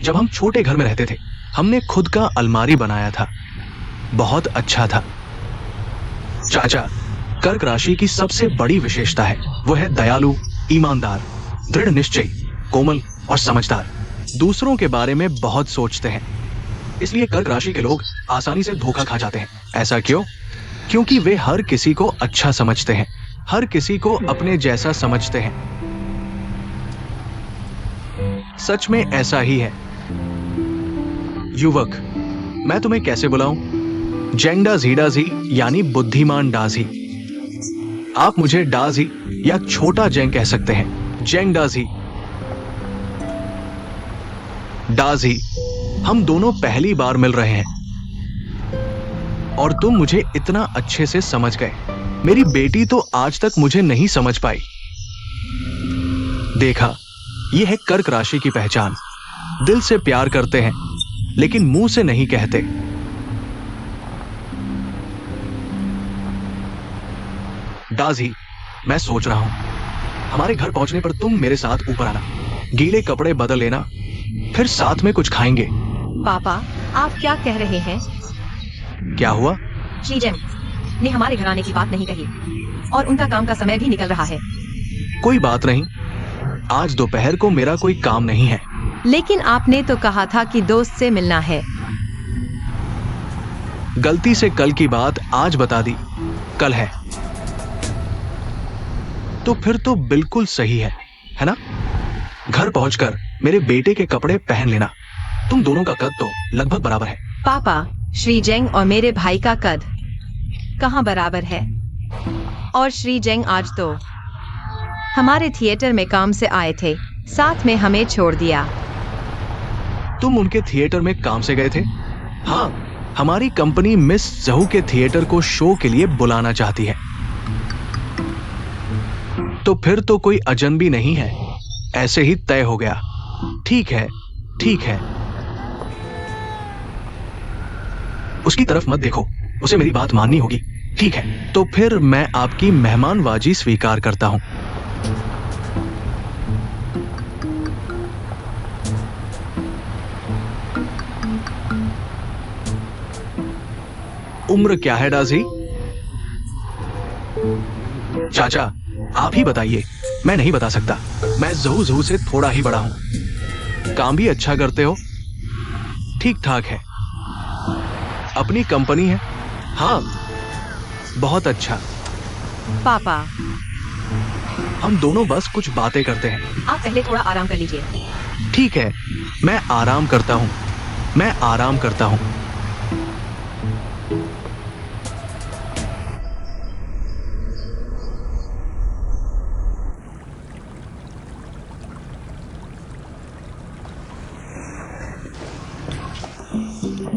Speaker 1: जब हम छोटे घर में रहते थे, हमने खुद का अलमारी बनाया था, बहुत अच्छा था। चाचा, कर्क राशि की सबसे बड़ी विशेषता है, वो है दयालु, ईमानदार, दृढ़ निश्चयी, कोमल और समझदार। दूसरों के बारे में बहुत सोचते हैं, इसलिए कर्क राशि के लोग आसानी से धोखा खा जाते हैं। ऐसा क्यों? क्योंकि वे हर किसी को अच्छा समझते हैं, हर किसी को अपने जैसा समझते हैं। सच में ऐसा ही है। युवक, मैं तुम्हें कैसे बुलाऊं? जेंगडा झीडाजी यानी बुद्धिमान डाजी। आप मुझे डाजी या छोटा जेंग कह सकते हैं। जेंगडाजी। डाजी, हम दोनों पहली बार मिल रहे हैं और तुम मुझे इतना अच्छे से समझ गए। मेरी बेटी तो आज तक मुझे नहीं समझ पाई। देखा, यह है कर्क राशि की पहचान। दिल से प्यार करते हैं लेकिन मुंह से नहीं कहते। डाजी, मैं सोच रहा हूं हमारे घर पहुंचने पर तुम मेरे साथ ऊपर आना, गीले कपड़े बदल लेना, फिर साथ में कुछ खाएंगे।
Speaker 2: पापा, आप क्या कह रहे हैं?
Speaker 1: क्या हुआ?
Speaker 2: श्रीजन ने हमारे घर आने की बात नहीं कही और उनका काम का समय भी निकल रहा है।
Speaker 1: कोई बात नहीं, आज दोपहर को मेरा कोई काम नहीं है।
Speaker 2: लेकिन आपने तो कहा था कि दोस्त से मिलना है।
Speaker 1: गलती से कल की बात आज बता दी। कल है तो फिर तो बिल्कुल सही है ना? घर पहुंचकर मेरे बेटे के कपड़े पहन लेना। तुम दोनों का कद तो लगभग बराबर है।
Speaker 2: पापा, श्रीजेंग और मेरे भाई का कद कहाँ बराबर है? और श्रीजेंग आज तो हमारे थिएटर में काम से आए थे, साथ में हमें छोड़ दिया।
Speaker 1: तुम उनके थिएटर में काम से गए थे? हाँ, हमारी कंपनी मिस जहू के थिएटर को शो के लिए बुलाना चाहती है। तो फिर तो कोई अजनबी नहीं है, ऐसे ही तय हो गया। ठीक है, ठीक है। उसकी तरफ मत देखो, उसे मेरी बात माननी होगी। ठीक है, तो फिर मैं आपकी मेहमानबाजी स्वीकार करता हूं। उम्र क्या है डाजी? चाचा, आप ही बताइए, मैं नहीं बता सकता। मैं जहू जहू से थोड़ा ही बड़ा हूं। काम भी अच्छा करते हो? ठीक ठाक है। अपनी कंपनी है? हाँ, बहुत अच्छा।
Speaker 2: पापा,
Speaker 1: हम दोनों बस कुछ बातें करते हैं।
Speaker 2: आप पहले थोड़ा आराम कर लीजिए।
Speaker 1: ठीक है, मैं आराम करता हूं, मैं आराम करता हूं।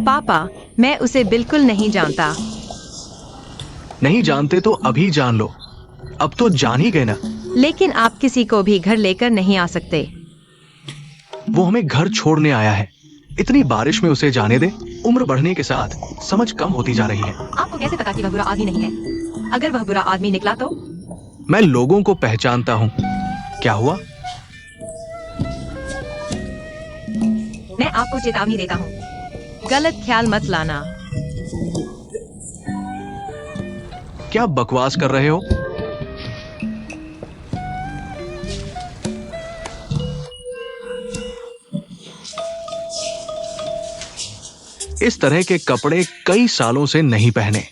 Speaker 2: पापा, मैं उसे बिल्कुल नहीं जानता।
Speaker 1: नहीं जानते तो अभी जान लो। अब तो जान ही गए ना।
Speaker 2: लेकिन आप किसी को भी घर लेकर नहीं आ सकते।
Speaker 1: वो हमें घर छोड़ने आया है। इतनी बारिश में उसे जाने दे। उम्र बढ़ने के साथ समझ कम होती जा रही है।
Speaker 2: आपको कैसे पता कि वह बुरा आदमी नहीं है? अगर वह बुरा आदमी निकला तो?
Speaker 1: मैं लोगों को पहचानता हूँ। क्या हुआ?
Speaker 2: मैं आपको चेतावनी देता हूँ, गलत ख्याल मत लाना।
Speaker 1: क्या बकवास कर रहे हो? इस तरह के कपड़े कई सालों से नहीं पहने।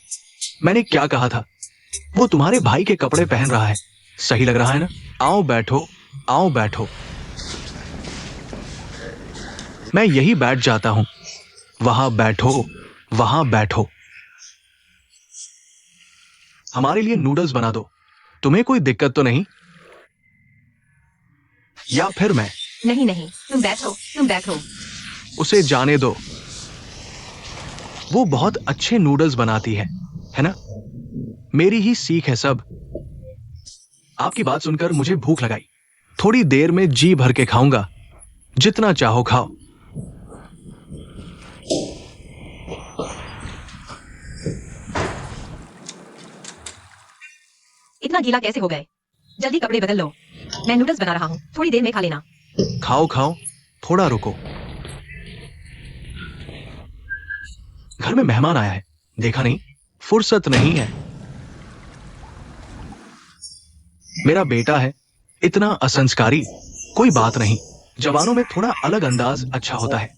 Speaker 1: मैंने क्या कहा था? वो तुम्हारे भाई के कपड़े पहन रहा है। सही लग रहा है ना? आओ बैठो, आओ बैठो। मैं यही बैठ जाता हूं। वहां बैठो, वहां बैठो। हमारे लिए नूडल्स बना दो। तुम्हें कोई दिक्कत तो नहीं? या फिर मैं?
Speaker 2: नहीं नहीं, तुम बैठो, तुम बैठो।
Speaker 1: उसे जाने दो। वो बहुत अच्छे नूडल्स बनाती है ना? मेरी ही सीख है सब। आपकी बात सुनकर मुझे भूख लगाई। थोड़ी देर में जी भर के खाऊंगा। जितना चाहो खाओ।
Speaker 2: इतना गीला कैसे हो गए? जल्दी कपड़े बदल लो। मैं नूडल्स बना रहा हूँ, थोड़ी देर में खा लेना।
Speaker 1: खाओ खाओ, थोड़ा रुको। घर में मेहमान आया है। देखा नहीं? फुर्सत नहीं है। मेरा बेटा है, इतना असंस्कारी। कोई बात नहीं, जवानों में थोड़ा अलग अंदाज अच्छा होता है।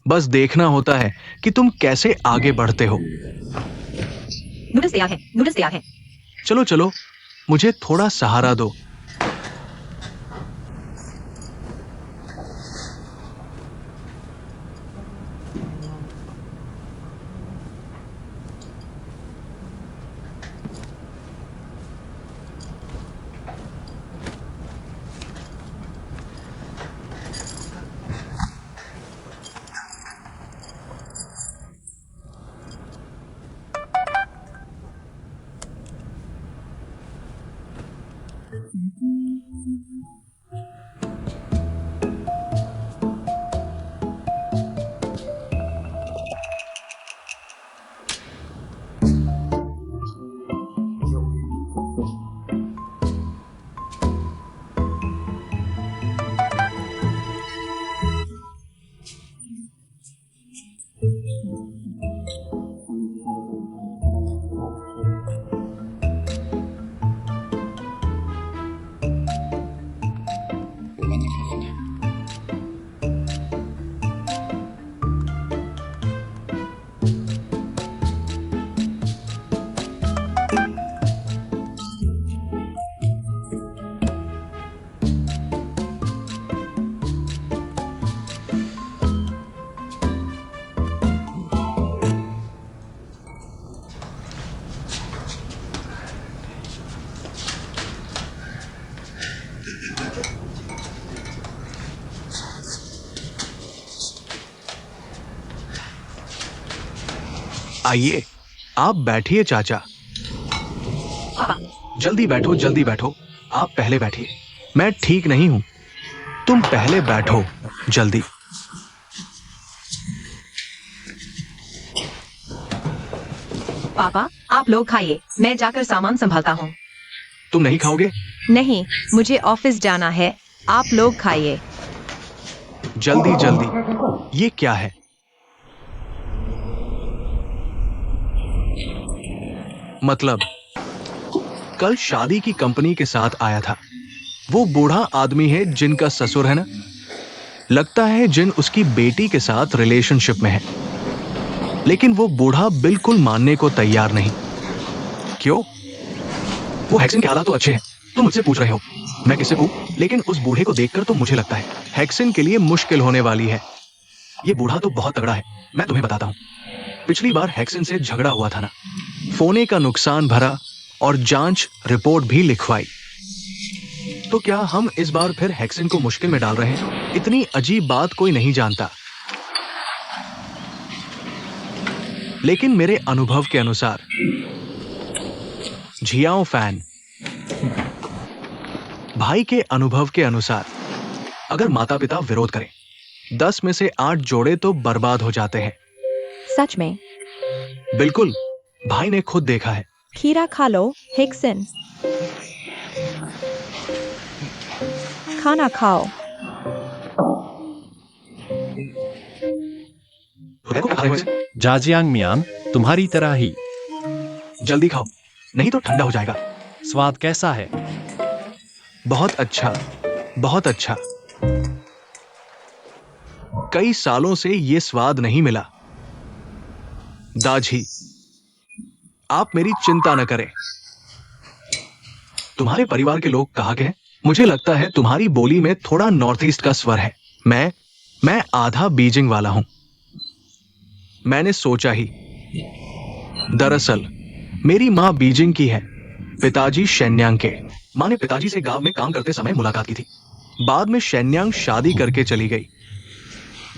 Speaker 1: बस देखना होता है कि तुम कैसे आगे बढ़ते हो।
Speaker 2: नूडल्स तैयार है, नूडल्स तैयार है।
Speaker 1: चलो चलो, मुझे थोड़ा सहारा दो। आइए, आप बैठिए चाचा। जल्दी बैठो, जल्दी बैठो। आप पहले बैठिए। मैं ठीक नहीं हूं। तुम पहले बैठो, जल्दी।
Speaker 2: पापा, आप लोग खाइए, मैं जाकर सामान संभालता हूँ।
Speaker 1: तुम नहीं खाओगे?
Speaker 2: नहीं, मुझे ऑफिस जाना है। आप लोग खाइए।
Speaker 1: जल्दी जल्दी। ये क्या है? मतलब कल शादी की कंपनी के साथ आया था। वो बूढ़ा आदमी है जिनका ससुर है ना? लगता है जिन उसकी बेटी के साथ रिलेशनशिप में है। लेकिन वो बूढ़ा बिल्कुल मानने को तैयार नहीं। क्यों? वो हैक्सन के हालात तो अच्छे हैं। तुम मुझसे पूछ रहे हो, मैं किससे पूछूं? लेकिन उस बूढ़े को देखकर तो मुझे लगता है हैक्सन के लिए मुश्किल होने वाली है। ये बूढ़ा तो बहुत तगड़ा है। मैं तुम्हें बताता हूँ। पिछली बार हैक्सन से झगड़ा हुआ था ना? फोने का नुकसान भरा और जांच रिपोर्ट भी लिखवाई। तो क्या हम इस बार फिर हैक्सन को मुश्किल में डाल रहे हैं? इतनी अजीब बात कोई नहीं जानता। लेकिन मेरे अनुभव के अनुसार झियाओ फैन, भाई के अनुभव के अनुसार अगर माता पिता विरोध करें 10 में से 8 जोड़े तो बर्बाद हो जाते हैं।
Speaker 4: सच में?
Speaker 1: बिल्कुल, भाई ने खुद देखा है।
Speaker 4: खीरा खा लो हिक्सन। खाना खाओ।
Speaker 1: देखो क्या खा रहे हो इसे?
Speaker 3: जाजियांग मियान, तुम्हारी तरह ही।
Speaker 1: जल्दी खाओ, नहीं तो ठंडा हो जाएगा।
Speaker 3: स्वाद कैसा है?
Speaker 1: बहुत अच्छा, बहुत अच्छा। कई सालों से ये स्वाद नहीं मिला। दाजी, आप मेरी चिंता न करें। तुम्हारे परिवार के लोग कहाँ के हैं? मुझे लगता है तुम्हारी बोली में थोड़ा नॉर्थ ईस्ट का स्वर है। मैं आधा बीजिंग वाला हूं। मैंने सोचा ही। दरअसल मेरी मां बीजिंग की है, पिताजी शेन्यांग के। मां ने पिताजी से गांव में काम करते समय मुलाकात की थी। बाद में शेन्यांग शादी करके चली गई।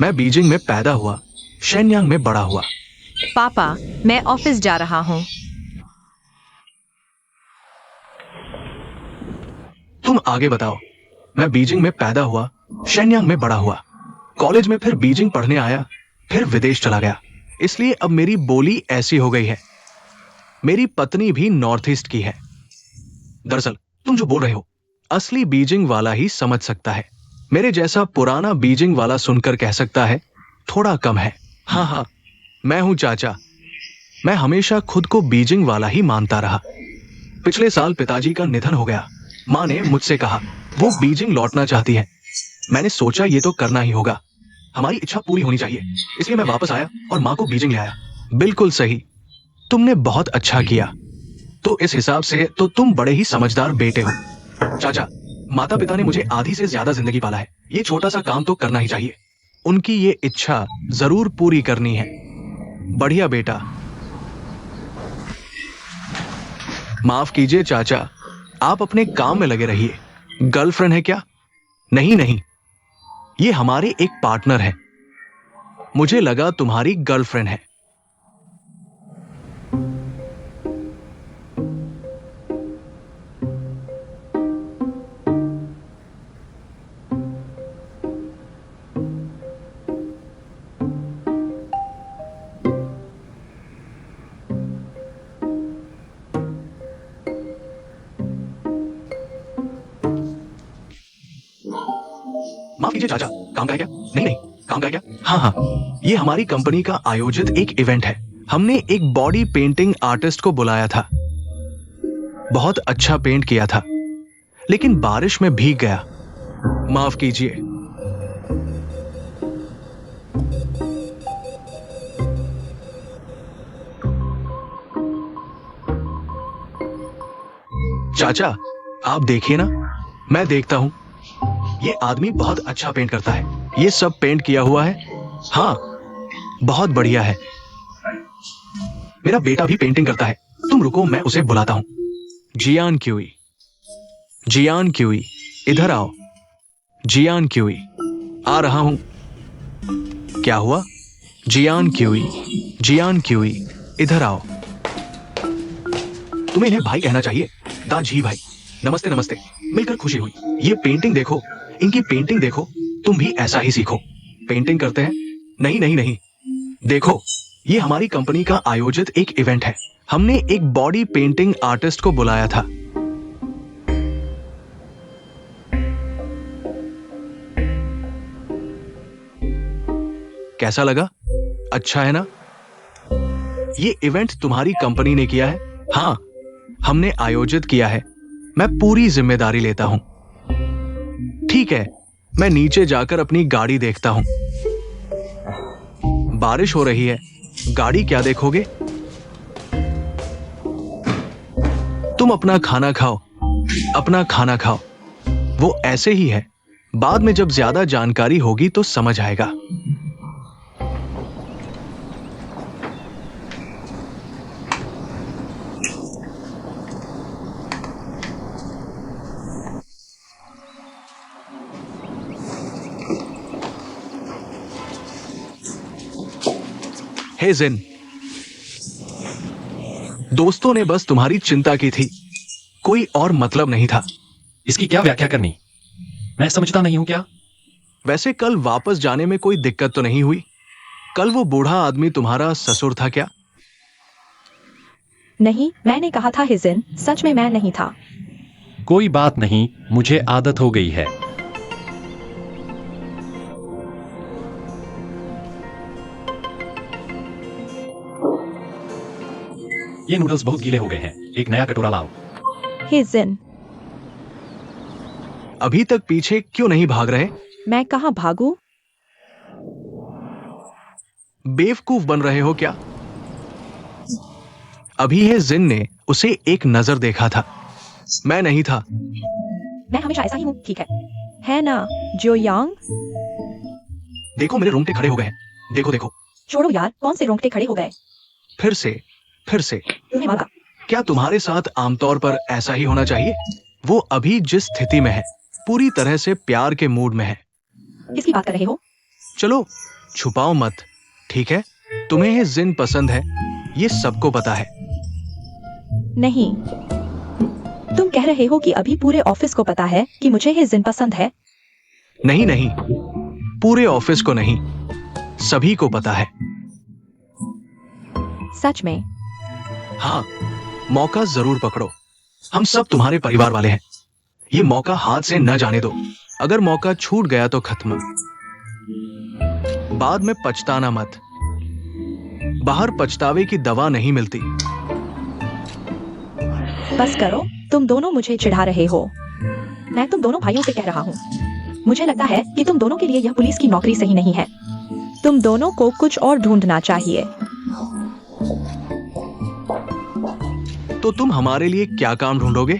Speaker 1: मैं बीजिंग में पैदा हुआ, शेन्यांग में बड़ा हुआ।
Speaker 2: पापा, मैं ऑफिस जा रहा हूँ।
Speaker 1: तुम आगे बताओ। मैं बीजिंग में पैदा हुआ, शेन्यांग में बड़ा हुआ। कॉलेज में फिर बीजिंग पढ़ने आया, फिर विदेश चला गया। इसलिए अब मेरी बोली ऐसी हो गई है। मेरी पत्नी भी नॉर्थ ईस्ट की है। दरअसल तुम जो बोल रहे हो, असली बीजिंग वाला ही समझ सकता है। मेरे जैसा पुराना बीजिंग वाला सुनकर कह सकता है थोड़ा कम है। हाँ, मैं हूं चाचा। मैं हमेशा खुद को बीजिंग वाला ही मानता रहा। पिछले साल पिताजी का निधन हो गया। मां ने मुझसे कहा वो बीजिंग लौटना चाहती है। मैंने सोचा ये तो करना ही होगा, हमारी इच्छा पूरी होनी चाहिए। इसलिए मैं वापस आया और मां को बीजिंग ले आया। बिल्कुल सही, तुमने बहुत अच्छा किया। तो इस हिसाब से तो तुम बड़े ही समझदार बेटे हो। चाचा, माता पिता ने मुझे आधी से ज्यादा जिंदगी पाला है। ये छोटा सा काम तो करना ही चाहिए। उनकी ये इच्छा जरूर पूरी करनी है। बढ़िया बेटा। माफ कीजिए चाचा, आप अपने काम में लगे रहिए। गर्लफ्रेंड है क्या? नहीं, ये हमारे एक पार्टनर है। मुझे लगा तुम्हारी गर्लफ्रेंड है। माफ कीजिए चाचा, काम का है क्या? नहीं, काम का है क्या? हाँ, ये हमारी कंपनी का आयोजित एक इवेंट है। हमने एक बॉडी पेंटिंग आर्टिस्ट को बुलाया था। बहुत अच्छा पेंट किया था, लेकिन बारिश में भीग गया। माफ कीजिए। चाचा, आप देखिए ना, मैं देखता हूं। ये आदमी बहुत अच्छा पेंट करता है। ये सब पेंट किया हुआ है। हाँ, बहुत बढ़िया है। मेरा बेटा भी पेंटिंग करता है। तुम रुको, मैं उसे बुलाता हूं। जियान क्यूई, इधर आओ। जियान क्यूई, आ रहा हूं। क्या हुआ? जियान क्यूई, इधर आओ। तुम्हें इन्हें भाई कहना चाहिए। दाजी भाई। नमस्ते, मिलकर खुशी हुई। ये पेंटिंग देखो, इनकी पेंटिंग देखो। तुम भी ऐसा ही सीखो। पेंटिंग करते हैं? नहीं। देखो, ये हमारी कंपनी का आयोजित एक इवेंट है। हमने एक बॉडी पेंटिंग आर्टिस्ट को बुलाया था। कैसा लगा? अच्छा है ना? ये इवेंट तुम्हारी कंपनी ने किया है? हाँ, हमने आयोजित किया है। मैं पूरी जिम्मेदारी लेता हूं। ठीक है, मैं नीचे जाकर अपनी गाड़ी देखता हूं। बारिश हो रही है, गाड़ी क्या देखोगे? तुम अपना खाना खाओ। वो ऐसे ही है। बाद में जब ज्यादा जानकारी होगी तो समझ आएगा। हे जिन, दोस्तों ने बस तुम्हारी चिंता की थी, कोई और मतलब नहीं था।
Speaker 3: इसकी क्या व्याख्या करनी? मैं समझता नहीं हूं क्या?
Speaker 1: वैसे कल वापस जाने में कोई दिक्कत तो नहीं हुई? कल वो बूढ़ा आदमी तुम्हारा ससुर था क्या?
Speaker 4: नहीं, मैंने कहा था हिजिन, सच में मैं नहीं था।
Speaker 3: कोई बात नहीं, मुझे आदत हो गई है। ये नूडल्स बहुत गीले हो गए हैं, एक नया कटोरा लाओ।
Speaker 4: हिजिन,
Speaker 1: अभी तक पीछे क्यों नहीं भाग रहे?
Speaker 4: मैं कहाँ भागू?
Speaker 1: बेवकूफ बन रहे हो क्या? अभी है जिन ने उसे एक नजर देखा था, मैं नहीं था।
Speaker 4: मैं हमेशा ऐसा ही हूँ, ठीक है ना जो यांग?
Speaker 1: देखो मेरे रोंगटे खड़े हो गए हैं, देखो देखो।
Speaker 4: छोड़ो यार, कौन से रोंगटे खड़े हो गए?
Speaker 1: फिर से
Speaker 4: तुम्हें मारा।
Speaker 1: क्या तुम्हारे साथ आमतौर पर ऐसा ही होना चाहिए? वो अभी जिस स्थिति में है, पूरी तरह से प्यार के मूड में है।
Speaker 4: किसकी बात कर रहे हो?
Speaker 1: चलो छुपाओ मत, ठीक है? तुम्हें ये जिन पसंद है, ये सबको पता है।
Speaker 4: नहीं, तुम कह रहे हो कि अभी पूरे ऑफिस को पता है कि मुझे हिजिन पसंद है?
Speaker 1: नहीं नहीं, पूरे ऑफिस को नहीं, सभी को पता है।
Speaker 4: सच में?
Speaker 1: हाँ, मौका जरूर पकड़ो, हम सब तुम्हारे परिवार वाले हैं। ये मौका हाथ से न जाने दो, अगर मौका छूट गया तो खत्म। बाद में पछताना मत, बाहर पछतावे की दवा नहीं मिलती।
Speaker 4: बस करो, तुम दोनों मुझे चिढ़ा रहे हो। मैं तुम दोनों भाइयों से कह रहा हूँ, मुझे लगता है कि तुम दोनों के लिए यह पुलिस की नौकरी सही नहीं है। तुम दोनों को कुछ और ढूंढना चाहिए।
Speaker 1: तो तुम हमारे लिए क्या काम ढूंढोगे?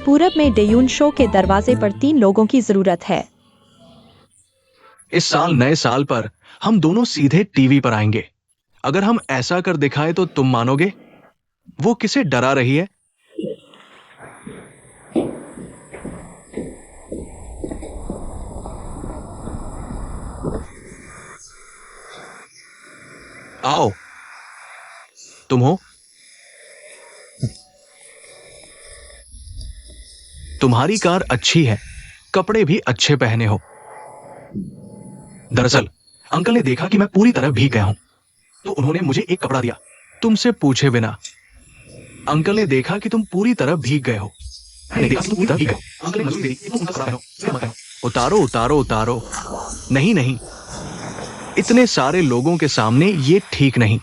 Speaker 4: पूरब में डेयून शो के दरवाजे पर 3 लोगों की जरूरत है।
Speaker 1: इस साल नए साल पर हम दोनों सीधे टीवी पर आएंगे। अगर हम ऐसा कर दिखाए तो तुम मानोगे? वो किसे डरा रही है? आओ, तुम हो? तुम्हारी कार अच्छी है, कपड़े भी अच्छे पहने हो। दरअसल अंकल ने देखा कि मैं पूरी तरह भीग गया हूं, तो उन्होंने मुझे एक कपड़ा दिया, तुमसे पूछे बिना। अंकल ने देखा कि तुम पूरी तरह भीग गए हो। मैंने देखा कि तुम पूरी तरह भीग गए हो। अंकल ने मजबूरी दी कि तुम उनका कपड़ा पहनो, फिर मत पहनो। उतारो उतारो उतारो। नहीं नहीं, इतने सारे लोगों के सामने ये ठीक नहीं।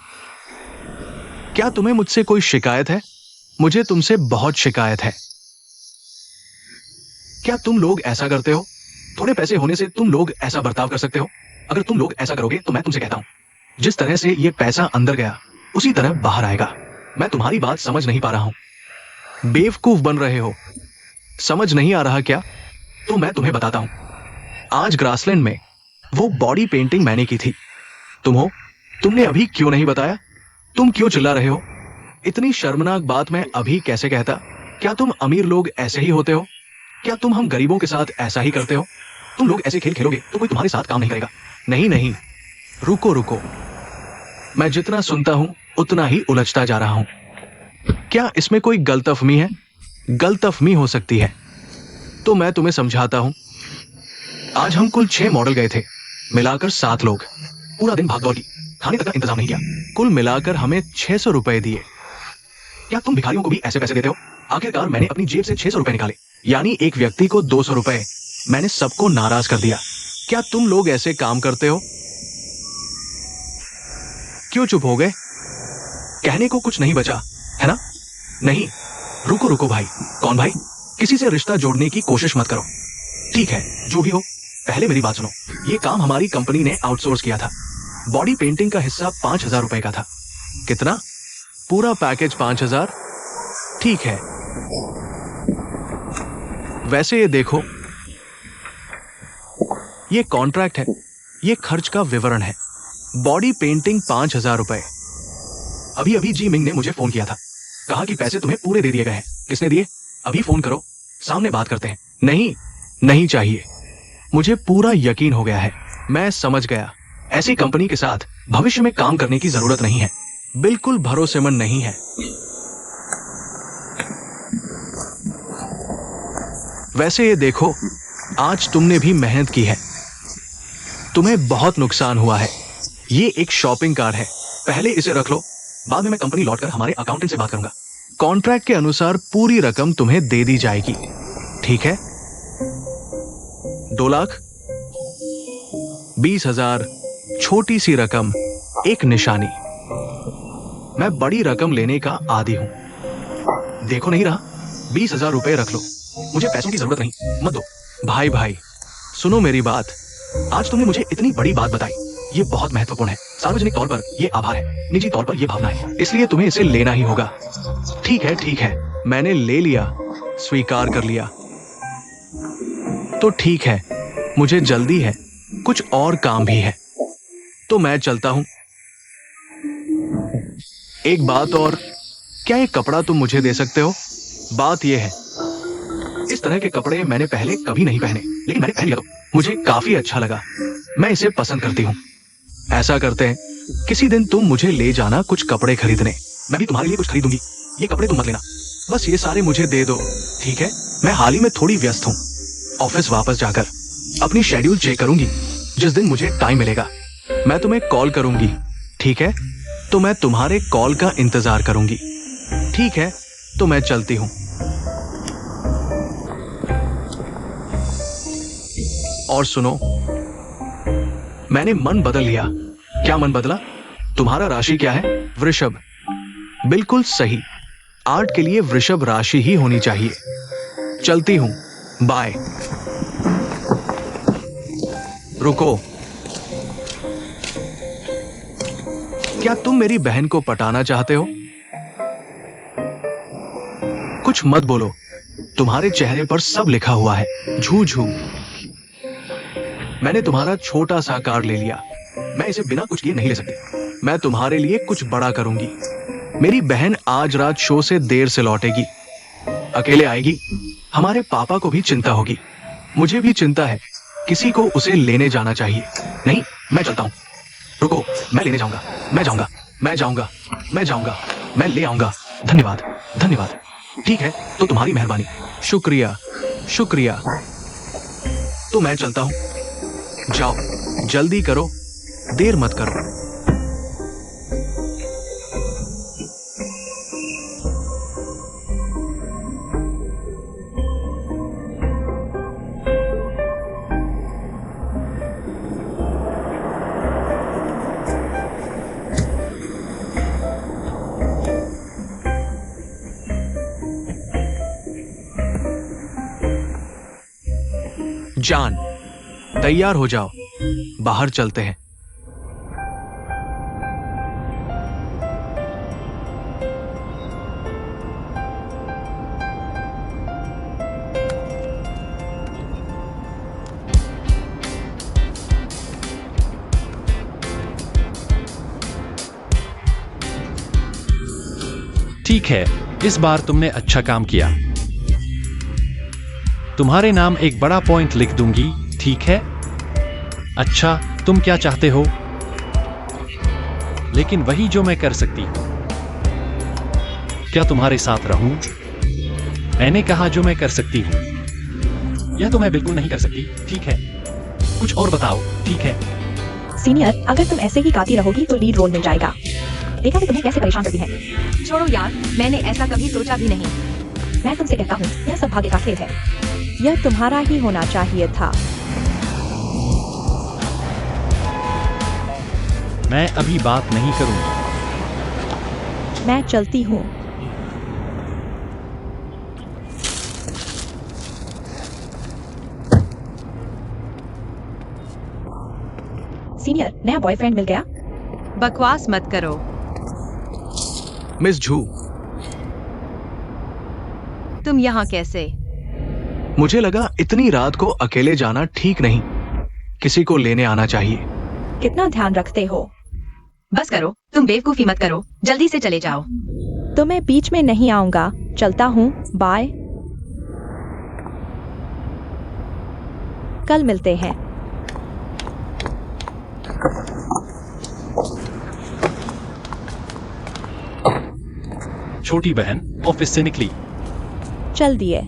Speaker 1: क्या तुम्हें मुझसे कोई शिकायत है? मुझे तुमसे बहुत शिकायत है। क्या तुम लोग ऐसा करते हो? थोड़े पैसे होने से तुम लोग ऐसा बर्ताव कर सकते हो? अगर तुम लोग ऐसा करोगे तो मैं तुमसे कहता हूं, जिस तरह से ये पैसा अंदर गया उसी तरह बाहर आएगा। मैं तुम्हारी बात समझ नहीं पा रहा हूं। बेवकूफ बन रहे हो, समझ नहीं आ रहा क्या? तो मैं तुम्हें बताता हूं। आज ग्रासलैंड में वो बॉडी पेंटिंग मैंने की थी। तुम हो? तुमने अभी क्यों नहीं बताया? तुम क्यों चिल्ला रहे हो? इतनी शर्मनाक बात मैं अभी कैसे कहता? क्या तुम अमीर लोग ऐसे ही होते हो? क्या तुम हम गरीबों के साथ ऐसा ही करते हो? तुम लोग ऐसे खेल खेलोगे तो कोई तुम्हारे साथ काम नहीं करेगा। नहीं नहीं, रुको रुको, मैं जितना सुनता हूं उतना ही उलझता जा रहा हूं। क्या इसमें कोई गलतफहमी है? गलतफहमी हो सकती है, तो मैं तुम्हें समझाता हूं। आज हम कुल 6 मॉडल गए थे, मिलाकर 7 लोग। पूरा दिन भागदौड़ की, खाने तक का इंतजाम नहीं किया। कुल मिलाकर हमें 600 रुपए दिए। क्या तुम भिखारियों को भी ऐसे पैसे देते हो? आखिरकार मैंने अपनी जेब से 600 रुपए निकाले, यानी एक व्यक्ति को 200 रुपए। मैंने सबको नाराज कर दिया। क्या तुम लोग ऐसे काम करते हो? क्यों चुप हो गए? कहने को कुछ नहीं बचा, है ना? नहीं, रुको रुको भाई। कौन भाई? किसी से रिश्ता जोड़ने की कोशिश मत करो। ठीक है, जो भी हो, पहले मेरी बात सुनो। ये काम हमारी कंपनी ने आउटसोर्स किया था। बॉडी पेंटिंग का हिस्सा 5,000 रुपए का था। कितना? पूरा पैकेज 5,000? ठीक है। वैसे ये देखो, ये कॉन्ट्रैक्ट है, ये खर्च का विवरण है। बॉडी पेंटिंग 5,000 रुपए। अभी अभी जी मिंग ने मुझे फोन किया था, कहा कि पैसे तुम्हें पूरे दे दिए गए हैं। किसने दिए? अभी फोन करो, सामने बात करते हैं। नहीं, नहीं चाहिए, मुझे पूरा यकीन हो गया है। मैं समझ गया, ऐसी कंपनी के साथ भविष्य में काम करने की जरूरत नहीं है। बिल्कुल भरोसेमंद नहीं है। वैसे ये देखो, आज तुमने भी मेहनत की है, तुम्हें बहुत नुकसान हुआ है। ये एक शॉपिंग कार्ड है, पहले इसे रख लो, बाद में मैं कंपनी लौटकर हमारे अकाउंटेंट से बात करूंगा। कॉन्ट्रैक्ट के अनुसार पूरी रकम तुम्हें दे दी जाएगी, ठीक है? 2,20,000, छोटी सी रकम, एक निशानी। मैं बड़ी रकम लेने का आदी हूं। देखो नहीं रहा, 20,000 रुपए रख लो, मुझे पैसों की जरूरत नहीं, मत दो। भाई भाई सुनो मेरी बात, आज तुमने मुझे इतनी बड़ी बात बताई, ये बहुत महत्वपूर्ण है। सार्वजनिक तौर पर ये आभार है, निजी तौर पर ये भावना है, इसलिए तुम्हें इसे लेना ही होगा। ठीक है, मैंने ले लिया, स्वीकार कर लिया। तो ठीक है, मुझे जल्दी है, कुछ और काम भी है, तो मैं चलता हूं। एक बात और, क्या ये कपड़ा तुम मुझे दे सकते हो? बात यह है, इस तरह के कपड़े मैंने पहले कभी नहीं पहने, लेकिन मैंने पहन लिया तो मुझे काफी अच्छा लगा। मैं इसे पसंद करती हूँ। ऐसा करते हैं, किसी दिन तुम मुझे ले जाना कुछ कपड़े खरीदने, मैं भी तुम्हारे लिए कुछ खरीदूंगी। ये कपड़े तुम मत लेना, बस ये सारे मुझे दे दो, ठीक है? मैं हाल ही में थोड़ी व्यस्त हूँ, ऑफिस वापस जाकर अपनी शेड्यूल चेक करूंगी। जिस दिन मुझे टाइम मिलेगा मैं तुम्हें कॉल करूंगी, ठीक है? तो मैं तुम्हारे कॉल का इंतजार करूंगी। ठीक है, तो मैं चलती हूं। और सुनो, मैंने मन बदल लिया। क्या मन बदला? तुम्हारा राशि क्या है? वृषभ। बिल्कुल सही, आर्ट के लिए वृषभ राशि ही होनी चाहिए। चलती हूं, बाय। रुको, क्या तुम मेरी बहन को पटाना चाहते हो? कुछ मत बोलो, तुम्हारे चेहरे पर सब लिखा हुआ है, झू झू। मैंने तुम्हारा छोटा सा कार्ड ले लिया, मैं इसे बिना कुछ किए नहीं ले सकती। मैं तुम्हारे लिए कुछ बड़ा करूंगी। मेरी बहन आज रात शो से देर से लौटेगी, अकेले आएगी। हमारे पापा को भी चिंता होगी, मुझे भी चिंता है, किसी को उसे लेने जाना चाहिए। नहीं, मैं चलता हूं। रुको, मैं लेने जाऊंगा, मैं जाऊंगा, मैं जाऊंगा, मैं जाऊंगा, मैं ले आऊंगा। धन्यवाद, धन्यवाद। ठीक है, तो तुम्हारी मेहरबानी। शुक्रिया, शुक्रिया। तो मैं चलता हूं, जाओ, जल्दी करो, देर मत करो। जान, तैयार हो जाओ, बाहर चलते हैं।
Speaker 3: ठीक है, इस बार तुमने अच्छा काम किया। तुम्हारे नाम एक बड़ा पॉइंट लिख दूंगी, ठीक है? अच्छा, तुम क्या चाहते हो? लेकिन वही जो मैं कर सकती हूं। क्या तुम्हारे साथ रहूं? मैंने कहा जो मैं कर सकती हूं। यह तो मैं बिल्कुल नहीं कर सकती, ठीक है? कुछ और बताओ, ठीक है?
Speaker 4: सीनियर, अगर तुम ऐसे ही गाती रहोगी तो लीड रोल मिल जाएगा। देखा वो तुम्हें कैसे परेशान करती है।
Speaker 2: छोड़ो यार, मैंने ऐसा कभी सोचा भी नहीं।
Speaker 4: मैं तुमसे कहता हूँ, यह सब भाग्य का खेल है। यह तुम्हारा ही होना चाहिए था।
Speaker 3: मैं अभी बात नहीं करूंगी।
Speaker 4: मैं चलती हूँ। सीनियर, नया बॉयफ्रेंड मिल गया?
Speaker 2: बकवास मत करो।
Speaker 1: मिस झू,
Speaker 2: तुम यहाँ कैसे?
Speaker 1: मुझे लगा इतनी रात को अकेले जाना ठीक नहीं, किसी को लेने आना चाहिए।
Speaker 4: कितना ध्यान रखते हो।
Speaker 2: बस करो, तुम बेवकूफी मत करो, जल्दी से चले जाओ।
Speaker 4: तो मैं बीच में नहीं आऊंगा, चलता हूँ, बाय। कल मिलते हैं।
Speaker 3: छोटी बहन ऑफिस से निकली।
Speaker 4: चल दिए।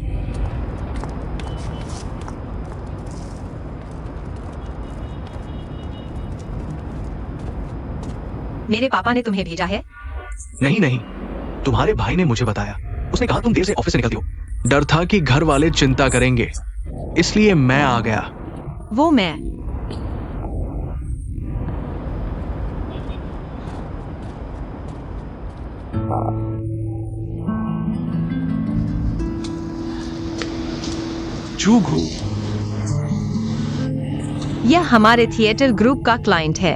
Speaker 2: मेरे पापा ने तुम्हें भेजा है?
Speaker 1: नहीं नहीं, तुम्हारे भाई ने मुझे बताया। उसने कहा तुम देर से ऑफिस से निकलती हो। डर था कि घर वाले चिंता करेंगे, इसलिए मैं आ गया।
Speaker 2: वो मैं।
Speaker 3: जूगू,
Speaker 2: यह हमारे थिएटर ग्रुप का क्लाइंट है।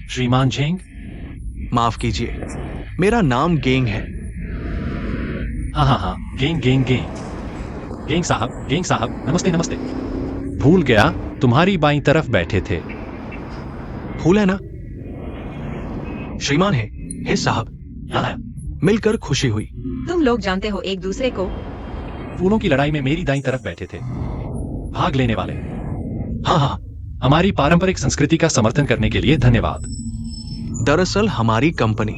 Speaker 3: श्रीमान झेंग।
Speaker 1: माफ कीजिए, मेरा नाम गेंग है।
Speaker 3: हाँ, गेंग गेंग गेंग। गेंग साहब, नमस्ते नमस्ते। भूल गया, तुम्हारी बाईं तरफ बैठे थे।
Speaker 1: फूल है ना? श्रीमान है, हे साहब।
Speaker 3: हाँ,
Speaker 1: मिलकर खुशी हुई।
Speaker 2: तुम लोग जानते हो एक दूसरे को?
Speaker 3: फूलों की लड़ाई में मेरी दाईं तरफ बैठे थे, भाग लेने वाले।
Speaker 1: हाँ हाँ,
Speaker 3: हमारी पारंपरिक संस्कृति का समर्थन करने के लिए धन्यवाद।
Speaker 1: दरअसल हमारी कंपनी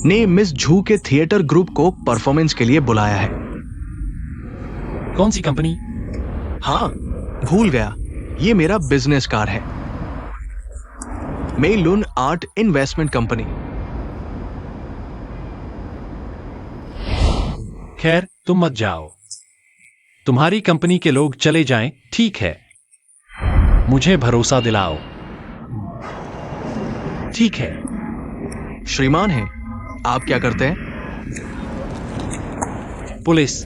Speaker 1: ने मिस झू के थिएटर ग्रुप को परफॉर्मेंस के लिए बुलाया है।
Speaker 3: कौन सी कंपनी?
Speaker 1: हाँ, भूल गया, ये मेरा बिजनेस कार्ड है। मेलुन आर्ट इन्वेस्टमेंट कंपनी।
Speaker 3: खैर, तुम मत जाओ। तुम्हारी कंपनी के लोग चले जाएं, ठीक है। मुझे भरोसा दिलाओ। ठीक है।
Speaker 1: श्रीमान है, आप क्या करते हैं?
Speaker 3: पुलिस।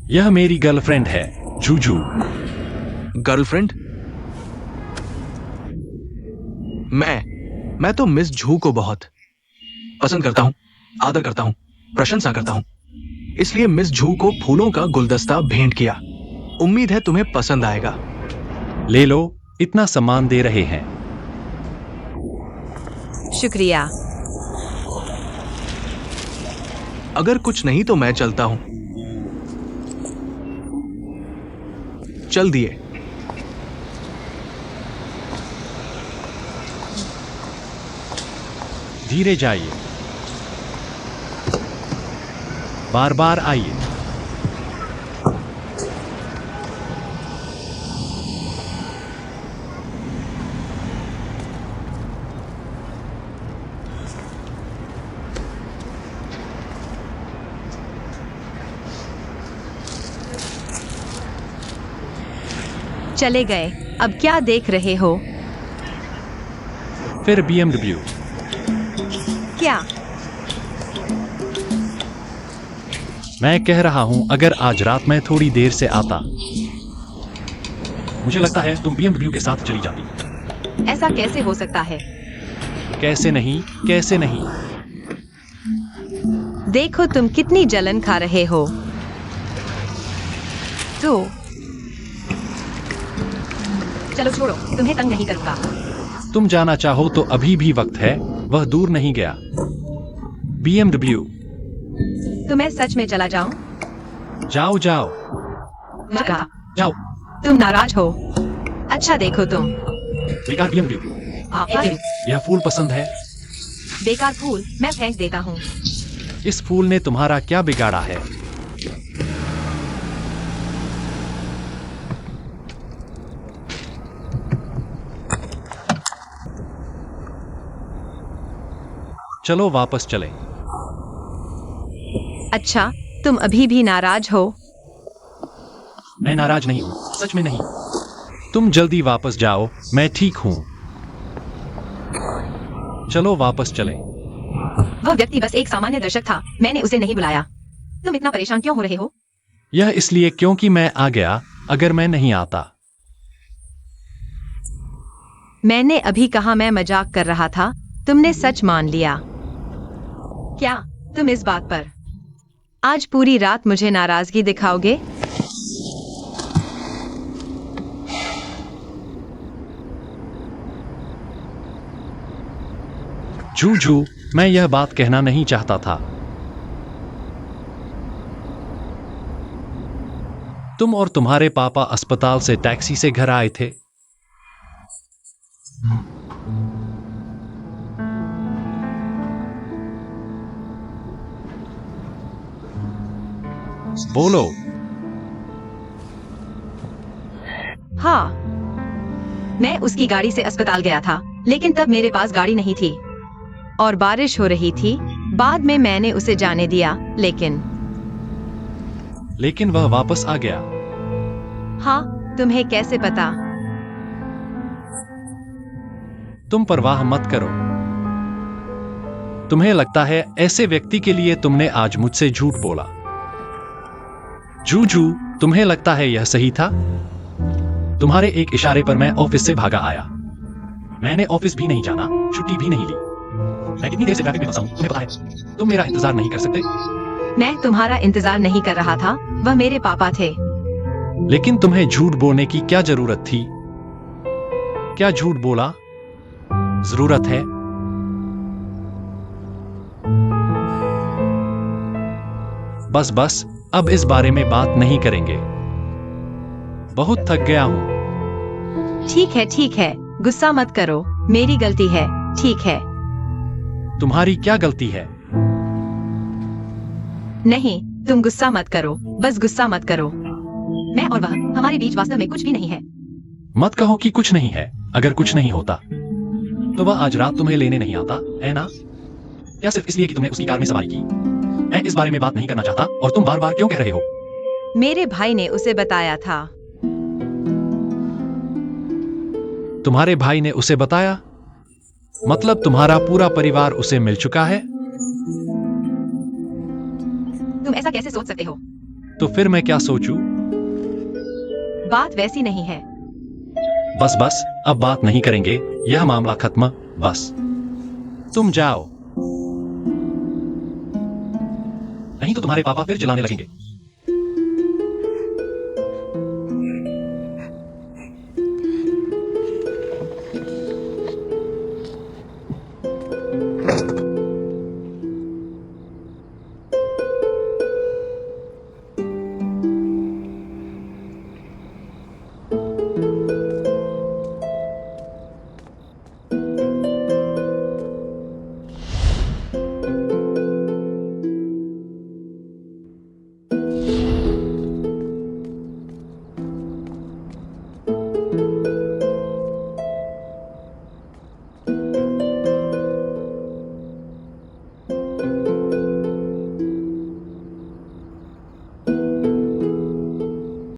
Speaker 3: यह मेरी गर्लफ्रेंड है, जूजू।
Speaker 1: गर्लफ्रेंड? मैं तो मिस झू को बहुत पसंद करता हूं, आदर करता हूं, प्रशंसा करता हूं। इसलिए मिस झू को फूलों का गुलदस्ता भेंट किया। उम्मीद है तुम्हें पसंद आएगा।
Speaker 3: ले लो, इतना सम्मान दे रहे हैं।
Speaker 2: शुक्रिया।
Speaker 1: अगर कुछ नहीं तो मैं चलता हूं। चल दिए।
Speaker 3: धीरे जाइए, बार बार आइए।
Speaker 2: चले गए। अब क्या देख रहे हो?
Speaker 3: फिर BMW।
Speaker 2: क्या?
Speaker 3: मैं कह रहा हूं, अगर आज रात मैं थोड़ी देर से आता। मुझे लगता है तुम BMW के साथ चली जाती।
Speaker 2: ऐसा कैसे हो सकता है?
Speaker 3: कैसे नहीं, कैसे नहीं।
Speaker 2: देखो तुम कितनी जलन खा रहे हो। तो चलो छोड़ो, तुम्हें तंग नहीं करूंगा।
Speaker 3: तुम जाना चाहो तो अभी भी वक्त है, वह दूर नहीं गया। BMW।
Speaker 2: तो मैं सच में चला जाऊं?
Speaker 3: जाओ जाओ
Speaker 2: मगा,
Speaker 3: जाओ।
Speaker 2: तुम नाराज हो? अच्छा देखो तुम।
Speaker 3: बेकार BMW। यह फूल पसंद है।
Speaker 2: बेकार फूल मैं फेंक देता हूँ।
Speaker 3: इस फूल ने तुम्हारा क्या बिगाड़ा है? चलो वापस चलें।
Speaker 2: अच्छा, तुम अभी भी नाराज हो?
Speaker 3: मैं नाराज नहीं हूं, सच में नहीं। तुम जल्दी वापस जाओ, मैं ठीक हूं। चलो वापस चलें।
Speaker 2: वह व्यक्ति बस एक सामान्य दर्शक था, मैंने उसे नहीं बुलाया। तुम इतना परेशान क्यों हो रहे हो?
Speaker 3: यह इसलिए क्योंकि मैं आ गया, अगर मैं नहीं आता।
Speaker 2: मैंने अभी कहा मैं मजाक कर रहा था, तुमने सच मान लिया। क्या तुम इस बात पर आज पूरी रात मुझे नाराजगी दिखाओगे?
Speaker 3: जूजू, मैं यह बात कहना नहीं चाहता था। तुम और तुम्हारे पापा अस्पताल से टैक्सी से घर आए थे। बोलो।
Speaker 2: हाँ, मैं उसकी गाड़ी से अस्पताल गया था, लेकिन तब मेरे पास गाड़ी नहीं थी और बारिश हो रही थी। बाद में मैंने उसे जाने दिया,
Speaker 3: लेकिन वह वापस आ गया।
Speaker 2: हाँ, तुम्हें कैसे पता?
Speaker 3: तुम परवाह मत करो। तुम्हें लगता है ऐसे व्यक्ति के लिए तुमने आज मुझसे झूठ बोला। जूजू, तुम्हें लगता है यह सही था? तुम्हारे एक इशारे पर मैं ऑफिस से भागा आया। मैंने ऑफिस भी नहीं जाना, छुट्टी भी नहीं ली। मैं कितनी देर से ट्रैफिक में फंसा हूं, तुम्हें पता है? तुम मेरा इंतजार नहीं कर सकते?
Speaker 2: मैं तुम्हारा इंतजार नहीं कर रहा था, वह मेरे पापा थे।
Speaker 3: लेकिन तुम्हें झूठ बोलने की क्या जरूरत थी? क्या झूठ बोला? जरूरत है? बस अब इस बारे में बात नहीं करेंगे। बहुत थक गया हूं।
Speaker 2: ठीक है, गुस्सा मत करो, मेरी गलती है, ठीक है?
Speaker 3: तुम्हारी क्या गलती है?
Speaker 2: नहीं, तुम गुस्सा मत करो, बस गुस्सा मत करो। मैं और वह, हमारे बीच वास्तव में कुछ भी नहीं है।
Speaker 3: मत कहो कि कुछ नहीं है। अगर कुछ नहीं होता तो वह आज रात तुम्हें लेने नहीं आता, है ना? या सिर्फ इसलिए कि तुमने उसकी कार में सवारी की? मैं इस बारे में बात नहीं करना चाहता और तुम बार बार क्यों कह रहे हो?
Speaker 2: मेरे भाई ने उसे बताया था।
Speaker 3: तुम्हारे भाई ने उसे बताया? मतलब तुम्हारा पूरा परिवार उसे मिल चुका है?
Speaker 2: तुम ऐसा कैसे सोच सकते हो?
Speaker 3: तो फिर मैं क्या सोचूं?
Speaker 2: बात वैसी नहीं है।
Speaker 3: बस अब बात नहीं करेंगे, यह मामला खत्म। बस तुम जाओ, नहीं तो तुम्हारे पापा फिर चिल्लाने लगेंगे।